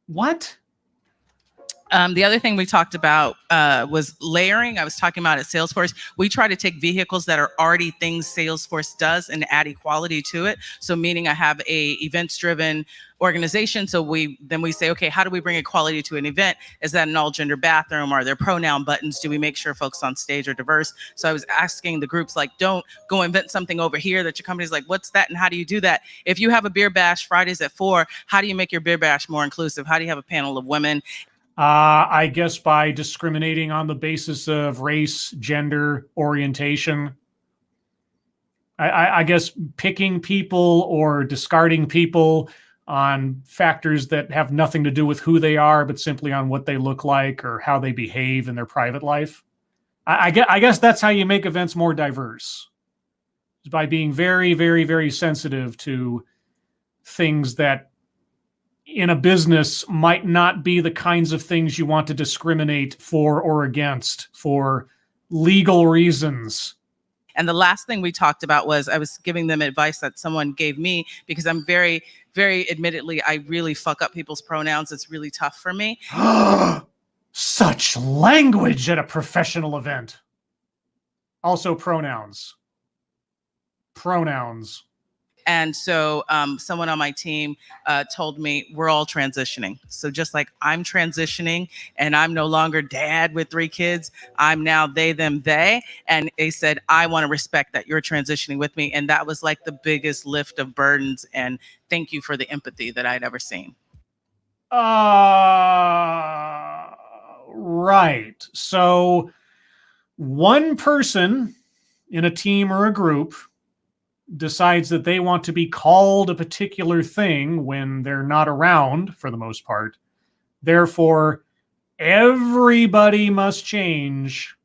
What? The other thing we talked about was layering. I was talking about at Salesforce. We try to take vehicles that are already things Salesforce does and add equality to it. So meaning I have a events-driven organization. So we say, okay, how do we bring equality to an event? Is that an all-gender bathroom? Are there pronoun buttons? Do we make sure folks on stage are diverse? So I was asking the groups, like, don't go invent something over here that your company's like, what's that and how do you do that? If you have a beer bash Fridays at 4, how do you make your beer bash more inclusive? How do you have a panel of women? I guess by discriminating on the basis of race, gender, orientation. I guess picking people or discarding people on factors that have nothing to do with who they are, but simply on what they look like or how they behave in their private life. I guess that's how you make events more diverse, is by being very, very, very sensitive to things that in a business might not be the kinds of things you want to discriminate for or against for legal reasons. And the last thing we talked about was I was giving them advice that someone gave me because I'm very, very admittedly, I really fuck up people's pronouns. It's really tough for me. Such language at a professional event. Also pronouns. Pronouns. And so someone on my team told me we're all transitioning. So just like I'm transitioning and I'm no longer dad with 3 kids, I'm now they, them, they. And they said, I want to respect that you're transitioning with me. And that was like the biggest lift of burdens. And thank you for the empathy that I'd ever seen. Right. So one person in a team or a group decides that they want to be called a particular thing when they're not around, for the most part. Therefore, everybody must change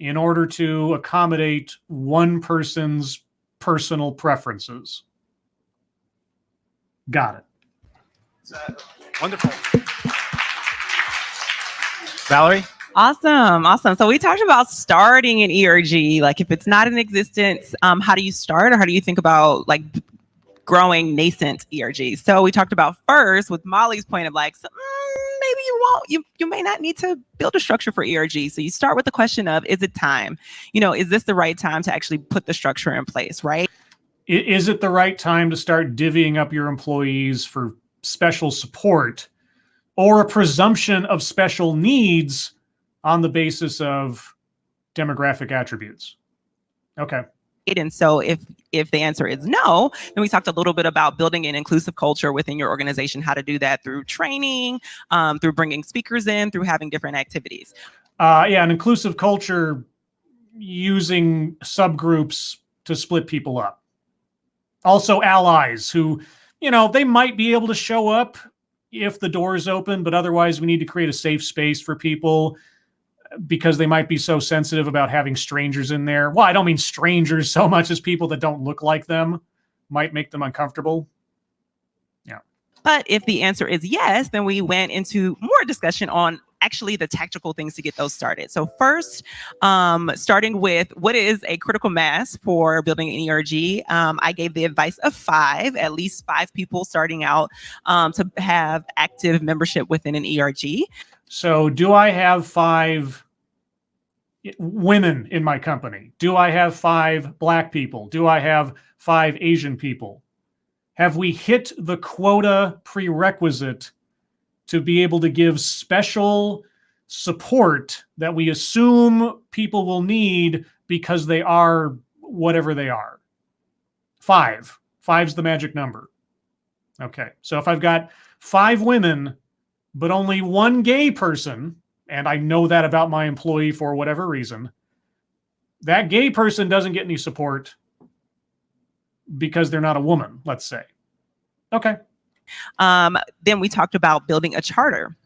in order to accommodate one person's personal preferences. Got it. Wonderful. Valerie? Awesome. So we talked about starting an ERG. Like if it's not in existence, how do you start, or how do you think about like growing nascent ERGs? So we talked about first with Molly's point of like, maybe you won't, you may not need to build a structure for ERG. So you start with the question of, is it time? Is this the right time to actually put the structure in place, right? Is it the right time to start divvying up your employees for special support or a presumption of special needs on the basis of demographic attributes? Okay. And so if the answer is no, then we talked a little bit about building an inclusive culture within your organization, how to do that through training, through bringing speakers in, through having different activities. An inclusive culture using subgroups to split people up. Also allies who, they might be able to show up if the door is open, but otherwise we need to create a safe space for people because they might be so sensitive about having strangers in there. Well, I don't mean strangers so much as people that don't look like them might make them uncomfortable. Yeah. But if the answer is yes, then we went into more discussion on actually the tactical things to get those started. So first, starting with what is a critical mass for building an ERG? I gave the advice of 5, at least 5 people starting out to have active membership within an ERG. So do I have 5 women in my company? Do I have 5 Black people? Do I have 5 Asian people? Have we hit the quota prerequisite to be able to give special support that we assume people will need because they are whatever they are? 5. 5's the magic number. Okay, so if I've got 5 women but only 1 gay person, and I know that about my employee for whatever reason, that gay person doesn't get any support because they're not a woman, let's say. Okay. Then we talked about building a charter,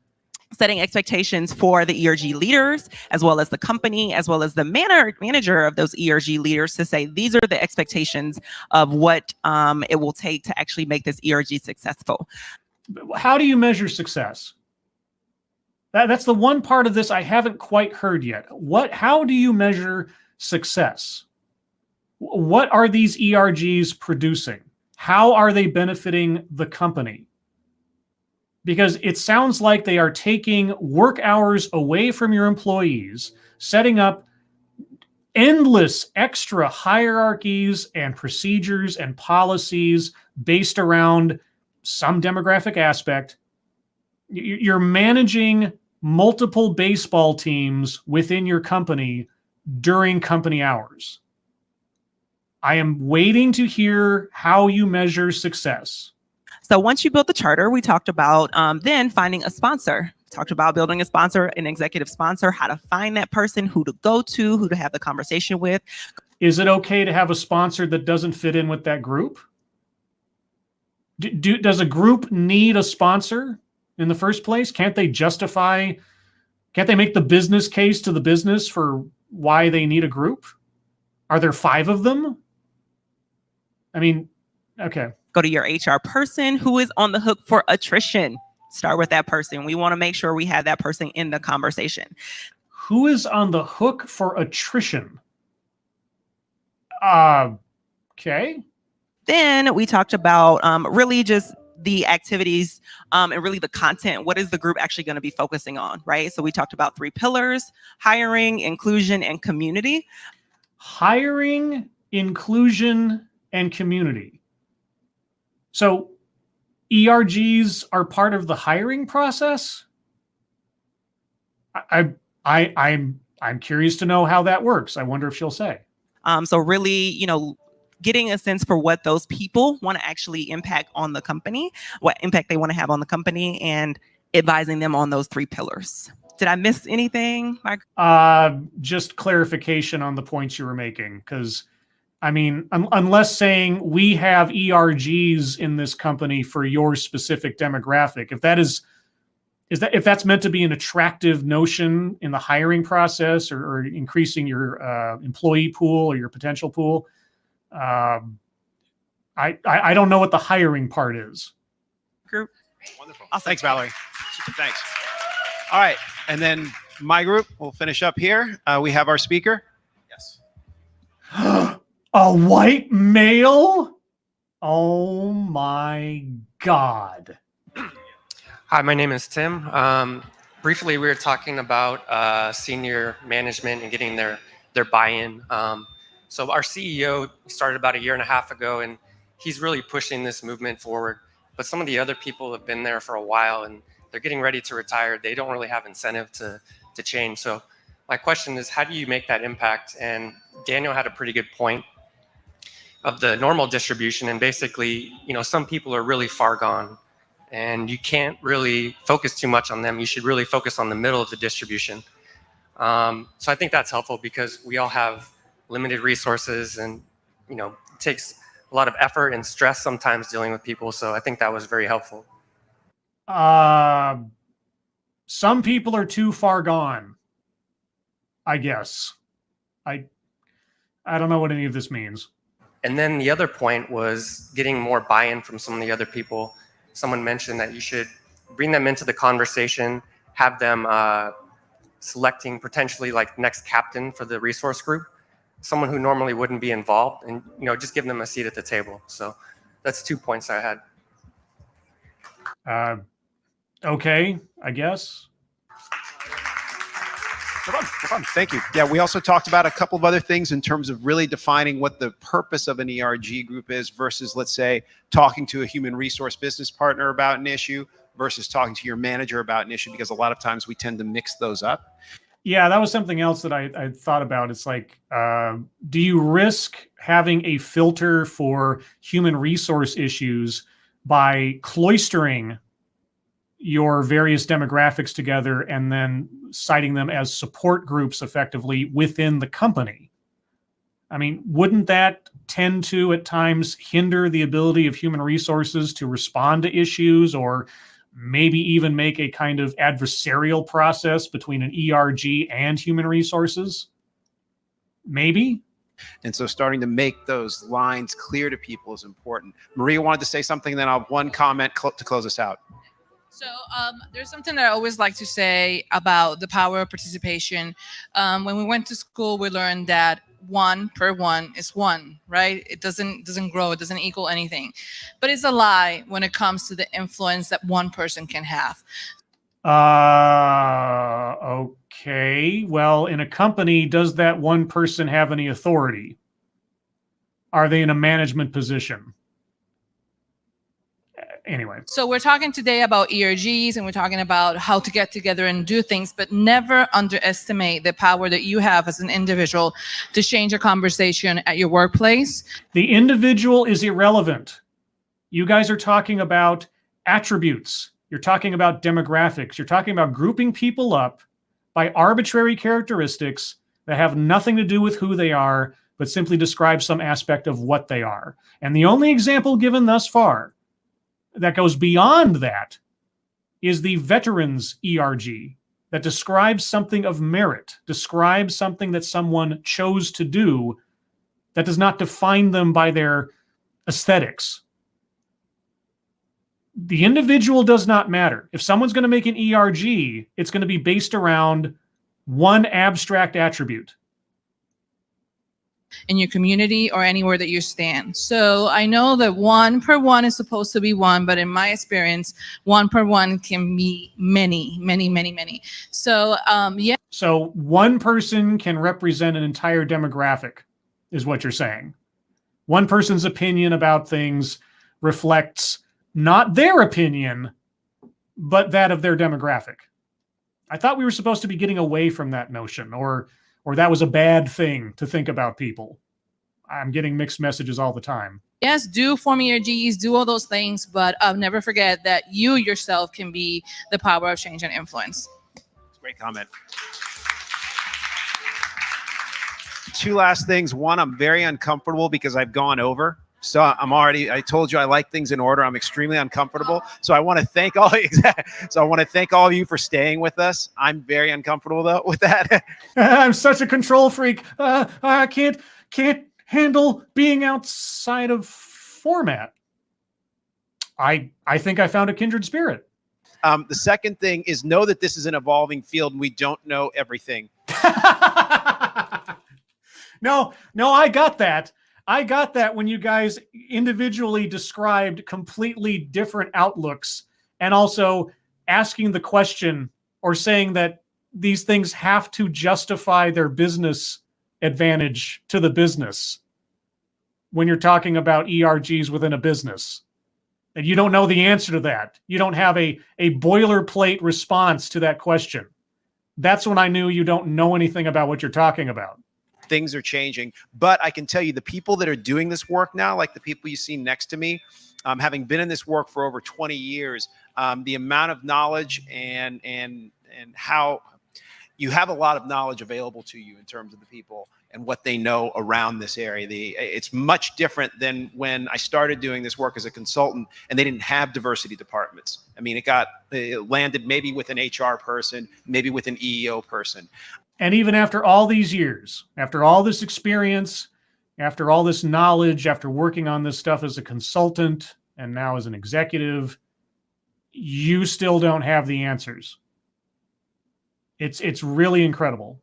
setting expectations for the ERG leaders, as well as the company, as well as the manager of those ERG leaders, to say these are the expectations of what it will take to actually make this ERG successful. How do you measure success? That's the one part of this I haven't quite heard yet. How do you measure success? What are these ERGs producing? How are they benefiting the company? Because it sounds like they are taking work hours away from your employees, setting up endless extra hierarchies and procedures and policies based around some demographic aspect. You're managing multiple baseball teams within your company during company hours. I am waiting to hear how you measure success. So once you build the charter, we talked about then finding a sponsor. Talked about building a sponsor, an executive sponsor, how to find that person, who to go to, who to have the conversation with. Is it okay to have a sponsor that doesn't fit in with that group? Does a group need a sponsor in the first place? Can't they make the business case to the business for why they need a group? Are there 5 of them? I mean, okay. Go to your HR person who is on the hook for attrition. Start with that person. We want to make sure we have that person in the conversation. Who is on the hook for attrition? Okay. Then we talked about really just the activities and really the content. What is the group actually going to be focusing on, right? So we talked about 3 pillars: hiring, inclusion, and community. Hiring, inclusion, and community. So ERGs are part of the hiring process? I'm curious to know how that works. I wonder if she'll say. So really, getting a sense for what those people want to actually impact on the company, what impact they want to have on the company, and advising them on those 3 pillars. Did I miss anything, Mike? Just clarification on the points you were making, because I mean, unless saying we have ERGs in this company for your specific demographic, if that's meant to be an attractive notion in the hiring process or increasing your employee pool or your potential pool, I don't know what the hiring part is. Group. Wonderful. Thanks, Valerie. Thanks. All right. And then my group will finish up here. We have our speaker. Yes. A white male? Oh my God. Hi, my name is Tim. Briefly, we were talking about senior management and getting their buy-in. So our CEO started about 1.5 years ago, and he's really pushing this movement forward. But some of the other people have been there for a while, and they're getting ready to retire. They don't really have incentive to change. So my question is, how do you make that impact? And Daniel had a pretty good point of the normal distribution, and basically, some people are really far gone, and you can't really focus too much on them. You should really focus on the middle of the distribution. So I think that's helpful because we all have limited resources, and it takes a lot of effort and stress sometimes dealing with people. So I think that was very helpful. Some people are too far gone, I guess. I don't know what any of this means. And then the other point was getting more buy-in from some of the other people. Someone mentioned that you should bring them into the conversation, have them selecting potentially like next captain for the resource group, someone who normally wouldn't be involved, and just give them a seat at the table. So that's 2 points I had. Okay, I guess. No problem. Thank you. Yeah, we also talked about a couple of other things in terms of really defining what the purpose of an ERG group is versus, let's say, talking to a human resource business partner about an issue versus talking to your manager about an issue, because a lot of times we tend to mix those up. Yeah, that was something else that I thought about. It's like, do you risk having a filter for human resource issues by cloistering your various demographics together and then citing them as support groups effectively within the company? I mean, wouldn't that tend to at times hinder the ability of human resources to respond to issues, or maybe even make a kind of adversarial process between an ERG and human resources? Maybe. And so starting to make those lines clear to people is important. Maria wanted to say something, then I'll have one comment to close us out. So there's something that I always like to say about the power of participation. When we went to school, we learned that 1 per 1 is 1, right? It doesn't grow, it doesn't equal anything. But it's a lie when it comes to the influence that one person can have. Okay. Well, in a company, does that one person have any authority? Are they in a management position? Anyway. So we're talking today about ERGs, and we're talking about how to get together and do things, but never underestimate the power that you have as an individual to change a conversation at your workplace. The individual is irrelevant. You guys are talking about attributes. You're talking about demographics. You're talking about grouping people up by arbitrary characteristics that have nothing to do with who they are, but simply describe some aspect of what they are. And the only example given thus far that goes beyond that is the veterans ERG that describes something of merit, describes something that someone chose to do that does not define them by their aesthetics. The individual does not matter. If someone's going to make an ERG, it's going to be based around one abstract attribute in your community or anywhere that you stand. So I know that 1 per 1 is supposed to be 1, but in my experience, 1 per 1 can be many, many, many, many. So yeah. So one person can represent an entire demographic, is what you're saying. One person's opinion about things reflects not their opinion, but that of their demographic. I thought we were supposed to be getting away from that notion, or that was a bad thing to think about people. I'm getting mixed messages all the time. Yes, do form ERGs, do all those things, but never forget that you yourself can be the power of change and influence. Great comment. 2 last things. One, I'm very uncomfortable because I've gone over. So I told you I like things in order. I'm extremely uncomfortable. So I want to thank all of you for staying with us. I'm very uncomfortable though with that. I'm such a control freak. I can't handle being outside of format. I think I found a kindred spirit. The second thing is, know that this is an evolving field and we don't know everything. No, I got that. I got that when you guys individually described completely different outlooks, and also asking the question or saying that these things have to justify their business advantage to the business when you're talking about ERGs within a business. And you don't know the answer to that. You don't have a boilerplate response to that question. That's when I knew you don't know anything about what you're talking about. Things are changing, but I can tell you the people that are doing this work now, like the people you see next to me, having been in this work for over 20 years, the amount of knowledge and how you have a lot of knowledge available to you in terms of the people and what they know around this area. It's much different than when I started doing this work as a consultant and they didn't have diversity departments. I mean, it landed maybe with an HR person, maybe with an EEO person. And even after all these years, after all this experience, after all this knowledge, after working on this stuff as a consultant and now as an executive, you still don't have the answers. It's really incredible.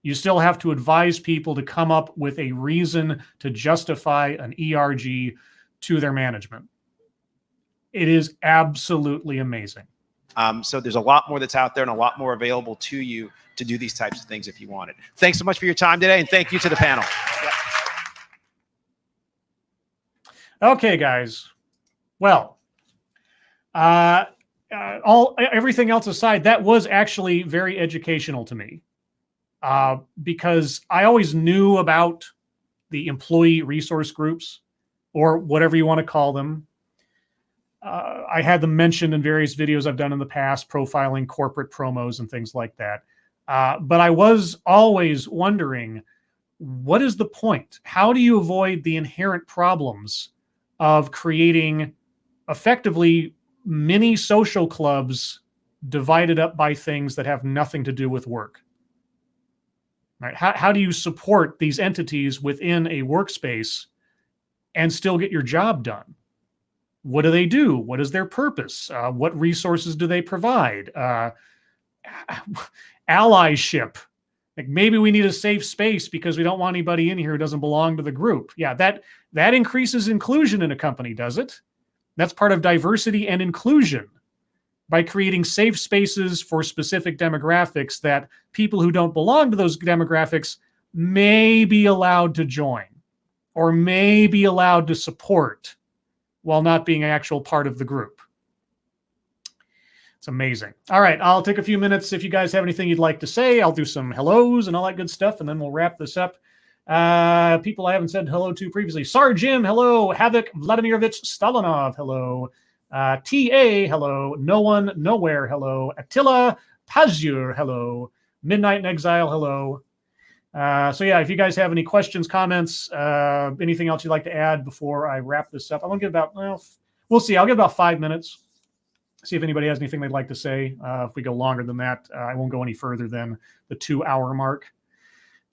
You still have to advise people to come up with a reason to justify an ERG to their management. It is absolutely amazing. So there's a lot more that's out there and a lot more available to you to do these types of things if you want it. Thanks so much for your time today, and thank you to the panel. Okay, guys. Well, everything else aside, that was actually very educational to me, because I always knew about the employee resource groups, or whatever you want to call them. I had them mentioned in various videos I've done in the past, profiling corporate promos and things like that. But I was always wondering, what is the point? How do you avoid the inherent problems of creating effectively mini social clubs divided up by things that have nothing to do with work? Right? How do you support these entities within a workspace and still get your job done? What do they do? What is their purpose? What resources do they provide? Allyship. Like maybe we need a safe space because we don't want anybody in here who doesn't belong to the group. Yeah, that increases inclusion in a company, does it? That's part of diversity and inclusion, by creating safe spaces for specific demographics that people who don't belong to those demographics may be allowed to join or may be allowed to support while not being an actual part of the group. It's amazing. All right, I'll take a few minutes. If you guys have anything you'd like to say, I'll do some hellos and all that good stuff, and then we'll wrap this up. People I haven't said hello to previously. Sar Jim, hello. Havoc Vladimirovich Stalinov, hello. TA, hello. No One, Nowhere, hello. Attila Pazur, hello. Midnight in Exile, hello. So yeah, if you guys have any questions, comments, anything else you'd like to add before I wrap this up, I'm gonna give about, well, we'll see. I'll give about 5 minutes. See if anybody has anything they'd like to say. If we go longer than that, I won't go any further than the 2-hour mark.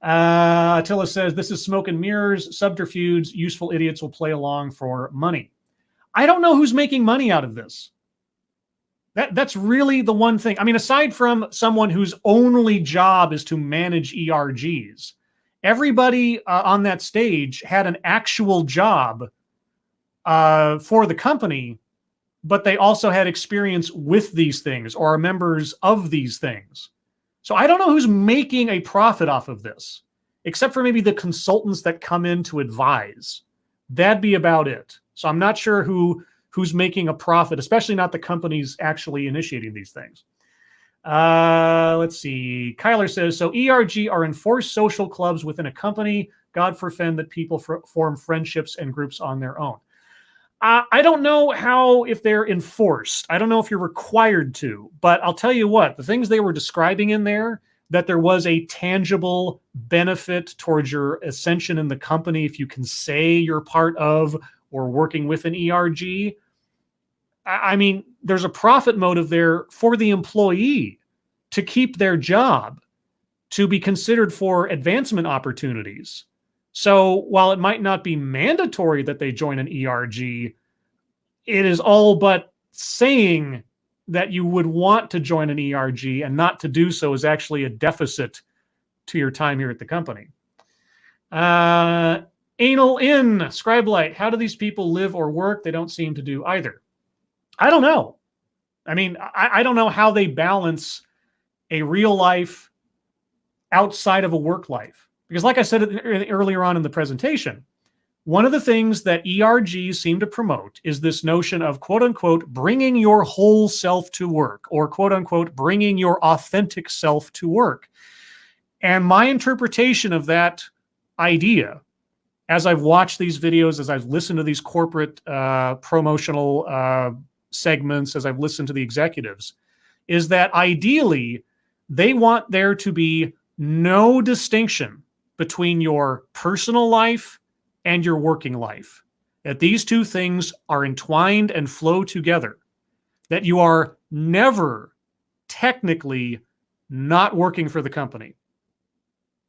Attila says, this is smoke and mirrors, subterfuge, useful idiots will play along for money. I don't know who's making money out of this. That's really the one thing. I mean, aside from someone whose only job is to manage ERGs, everybody on that stage had an actual job for the company, but they also had experience with these things or are members of these things. So I don't know who's making a profit off of this, except for maybe the consultants that come in to advise. That'd be about it. So I'm not sure who's making a profit, especially not the companies actually initiating these things. Let's see. Kyler says, so ERG are enforced social clubs within a company. God forfend that people form friendships and groups on their own. I don't know if they're enforced. I don't know if you're required to, but I'll tell you what, the things they were describing in there, that there was a tangible benefit towards your ascension in the company if you can say you're part of or working with an ERG. I mean, there's a profit motive there for the employee to keep their job, to be considered for advancement opportunities. So while it might not be mandatory that they join an ERG, it is all but saying that you would want to join an ERG, and not to do so is actually a deficit to your time here at the company. Anal in Scribelight, how do these people live or work? They don't seem to do either. I don't know. I mean, I don't know how they balance a real life outside of a work life. Because like I said earlier on in the presentation, one of the things that ERGs seem to promote is this notion of, quote unquote, bringing your whole self to work, or quote unquote, bringing your authentic self to work. And my interpretation of that idea, as I've watched these videos, as I've listened to these corporate promotional segments, as I've listened to the executives, is that ideally they want there to be no distinction between your personal life and your working life. That these two things are entwined and flow together. That you are never technically not working for the company.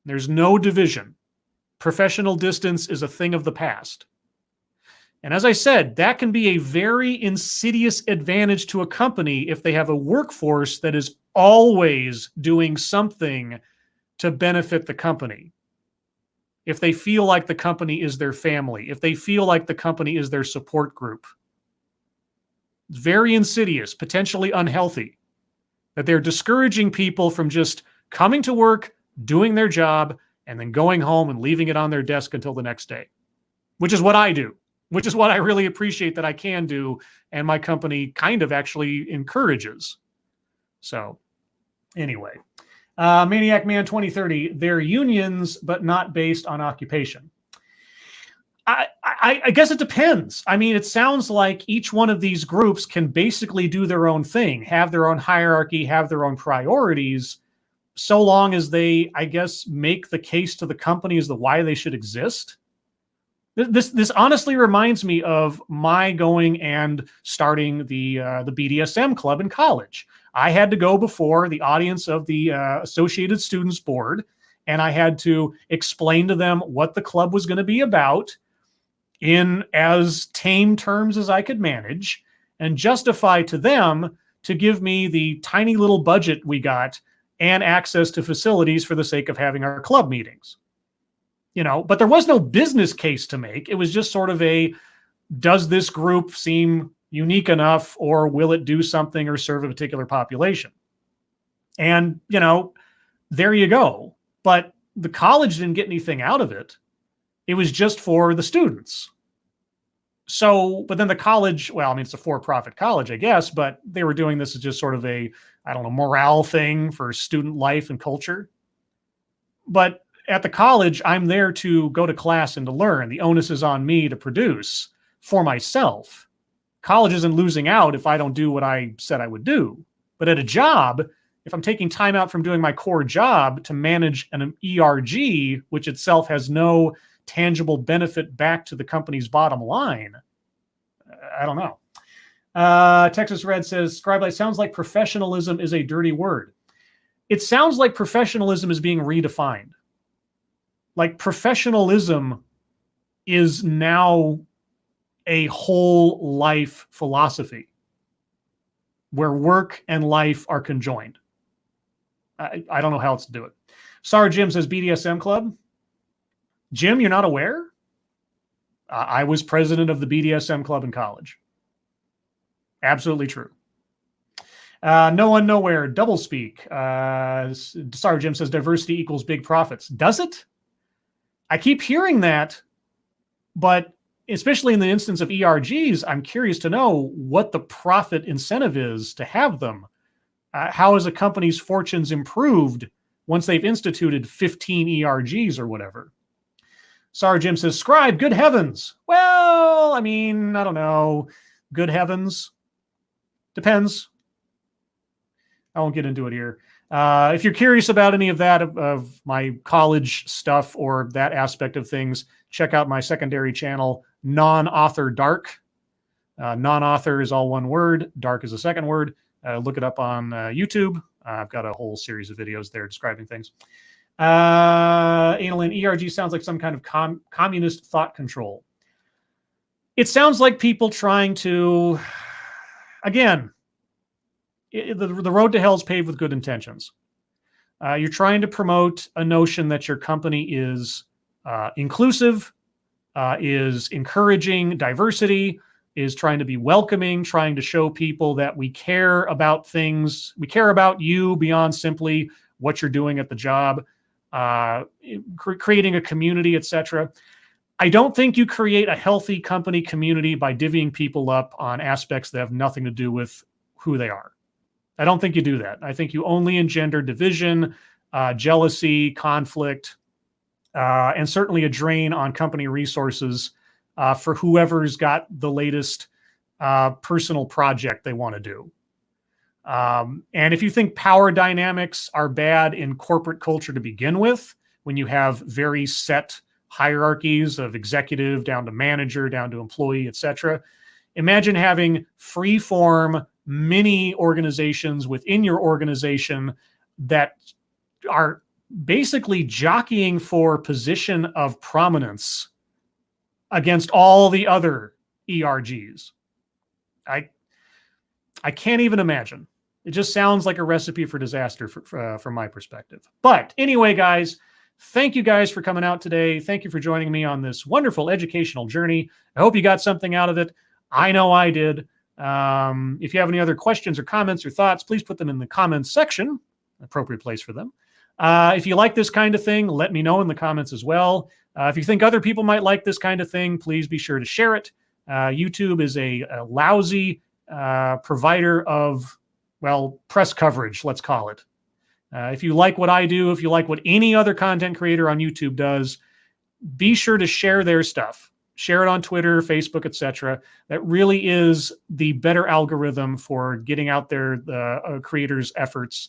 There's no division. Professional distance is a thing of the past. And as I said, that can be a very insidious advantage to a company if they have a workforce that is always doing something to benefit the company. If they feel like the company is their family, if they feel like the company is their support group. It's very insidious, potentially unhealthy, that they're discouraging people from just coming to work, doing their job, and then going home and leaving it on their desk until the next day, which is what I do, which is what I really appreciate that I can do, and my company kind of actually encourages. So anyway. Maniac Man 2030, they're unions, but not based on occupation. I guess it depends. I mean, it sounds like each one of these groups can basically do their own thing, have their own hierarchy, have their own priorities, so long as they, I guess, make the case to the company as to why they should exist. This honestly reminds me of my going and starting the BDSM club in college. I had to go before the audience of the Associated Students Board, and I had to explain to them what the club was going to be about in as tame terms as I could manage, and justify to them to give me the tiny little budget we got and access to facilities for the sake of having our club meetings. But there was no business case to make. It was just sort of does this group seem unique enough, or will it do something or serve a particular population? And, there you go. But the college didn't get anything out of it. It was just for the students. So, but then the college, well, I mean, it's a for-profit college, I guess, but they were doing this as just sort of morale thing for student life and culture. But at the college, I'm there to go to class and to learn. The onus is on me to produce for myself. College isn't losing out if I don't do what I said I would do. But at a job, if I'm taking time out from doing my core job to manage an ERG, which itself has no tangible benefit back to the company's bottom line, I don't know. Texas Red says, Scribelight, sounds like professionalism is a dirty word. It sounds like professionalism is being redefined. Like, professionalism is now a whole life philosophy where work and life are conjoined. I don't know how else to do it. Sarah Jim says BDSM club. Jim, you're not aware? I was president of the BDSM club in college. Absolutely true. No one, nowhere. Doublespeak. Sarah Jim says diversity equals big profits. Does it? I keep hearing that, but especially in the instance of ERGs, I'm curious to know what the profit incentive is to have them. How has a company's fortunes improved once they've instituted 15 ERGs or whatever? Sarah Jim says, Scribe, good heavens. Well, I mean, I don't know. Good heavens. Depends. I won't get into it here. If you're curious about any of that, of my college stuff or that aspect of things, check out my secondary channel, Non-Author Dark. Non-author is all one word. Dark is a second word. Look it up on YouTube. I've got a whole series of videos there describing things. Annalyn, ERG sounds like some kind of communist thought control. It sounds like people trying to, again, the road to hell is paved with good intentions. You're trying to promote a notion that your company is inclusive, is encouraging diversity, is trying to be welcoming, trying to show people that we care about things. We care about you beyond simply what you're doing at the job, creating a community, etc. I don't think you create a healthy company community by divvying people up on aspects that have nothing to do with who they are. I don't think you do that. I think you only engender division, jealousy, conflict, and certainly a drain on company resources for whoever's got the latest personal project they want to do. And if you think power dynamics are bad in corporate culture to begin with, when you have very set hierarchies of executive down to manager, down to employee, etc., imagine having free-form mini organizations within your organization that are basically jockeying for position of prominence against all the other ERGs. I can't even imagine. It just sounds like a recipe for disaster from my perspective. But anyway, guys, thank you guys for coming out today. Thank you for joining me on this wonderful educational journey. I hope you got something out of it. I know I did. If you have any other questions or comments or thoughts, please put them in the comments section, appropriate place for them. If you like this kind of thing, let me know in the comments as well. If you think other people might like this kind of thing, please be sure to share it. YouTube is a lousy provider of, well, press coverage, let's call it. If you like what I do, if you like what any other content creator on YouTube does, be sure to share their stuff. Share it on Twitter, Facebook, etc. That really is the better algorithm for getting out there the creators' efforts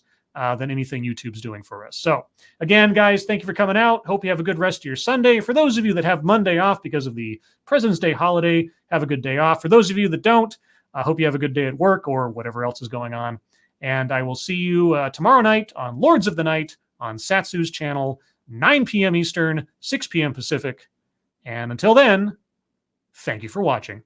than anything YouTube's doing for us. So again, guys, thank you for coming out. Hope you have a good rest of your Sunday. For those of you that have Monday off because of the President's Day holiday, have a good day off. For those of you that don't, I hope you have a good day at work or whatever else is going on. And I will see you tomorrow night on Lords of the Night on Satsu's channel, 9 p.m. Eastern, 6 p.m. Pacific. And until then, thank you for watching.